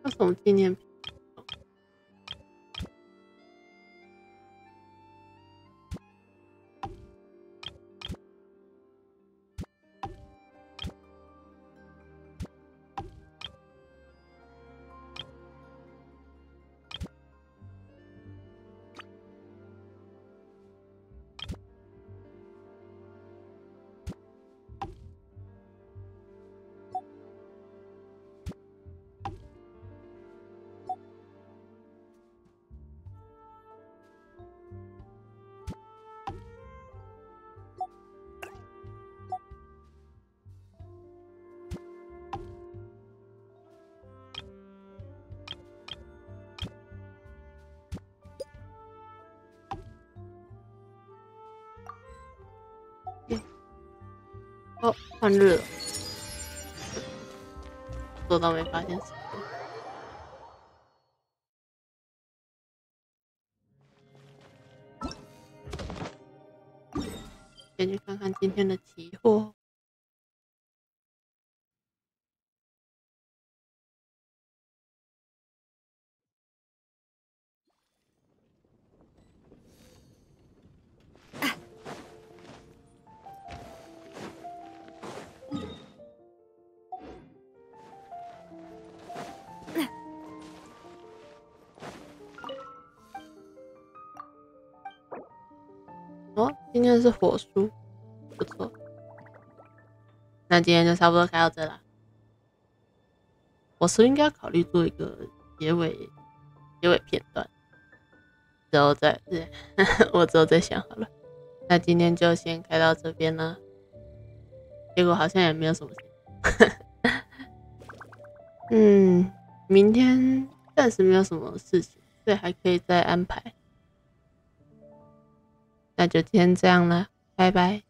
有什么纪念品？哦，换日了，做到没发现时间。先去看看今天的期货。哦，今天是火书，不错。那今天就差不多开到这啦。我是应该考虑做一个结尾片段，之后再我之后再想好了。那今天就先开到这边了。结果好像也没有什么事。明天暂时没有什么事情，所以还可以再安排。那就今天这样了，拜拜。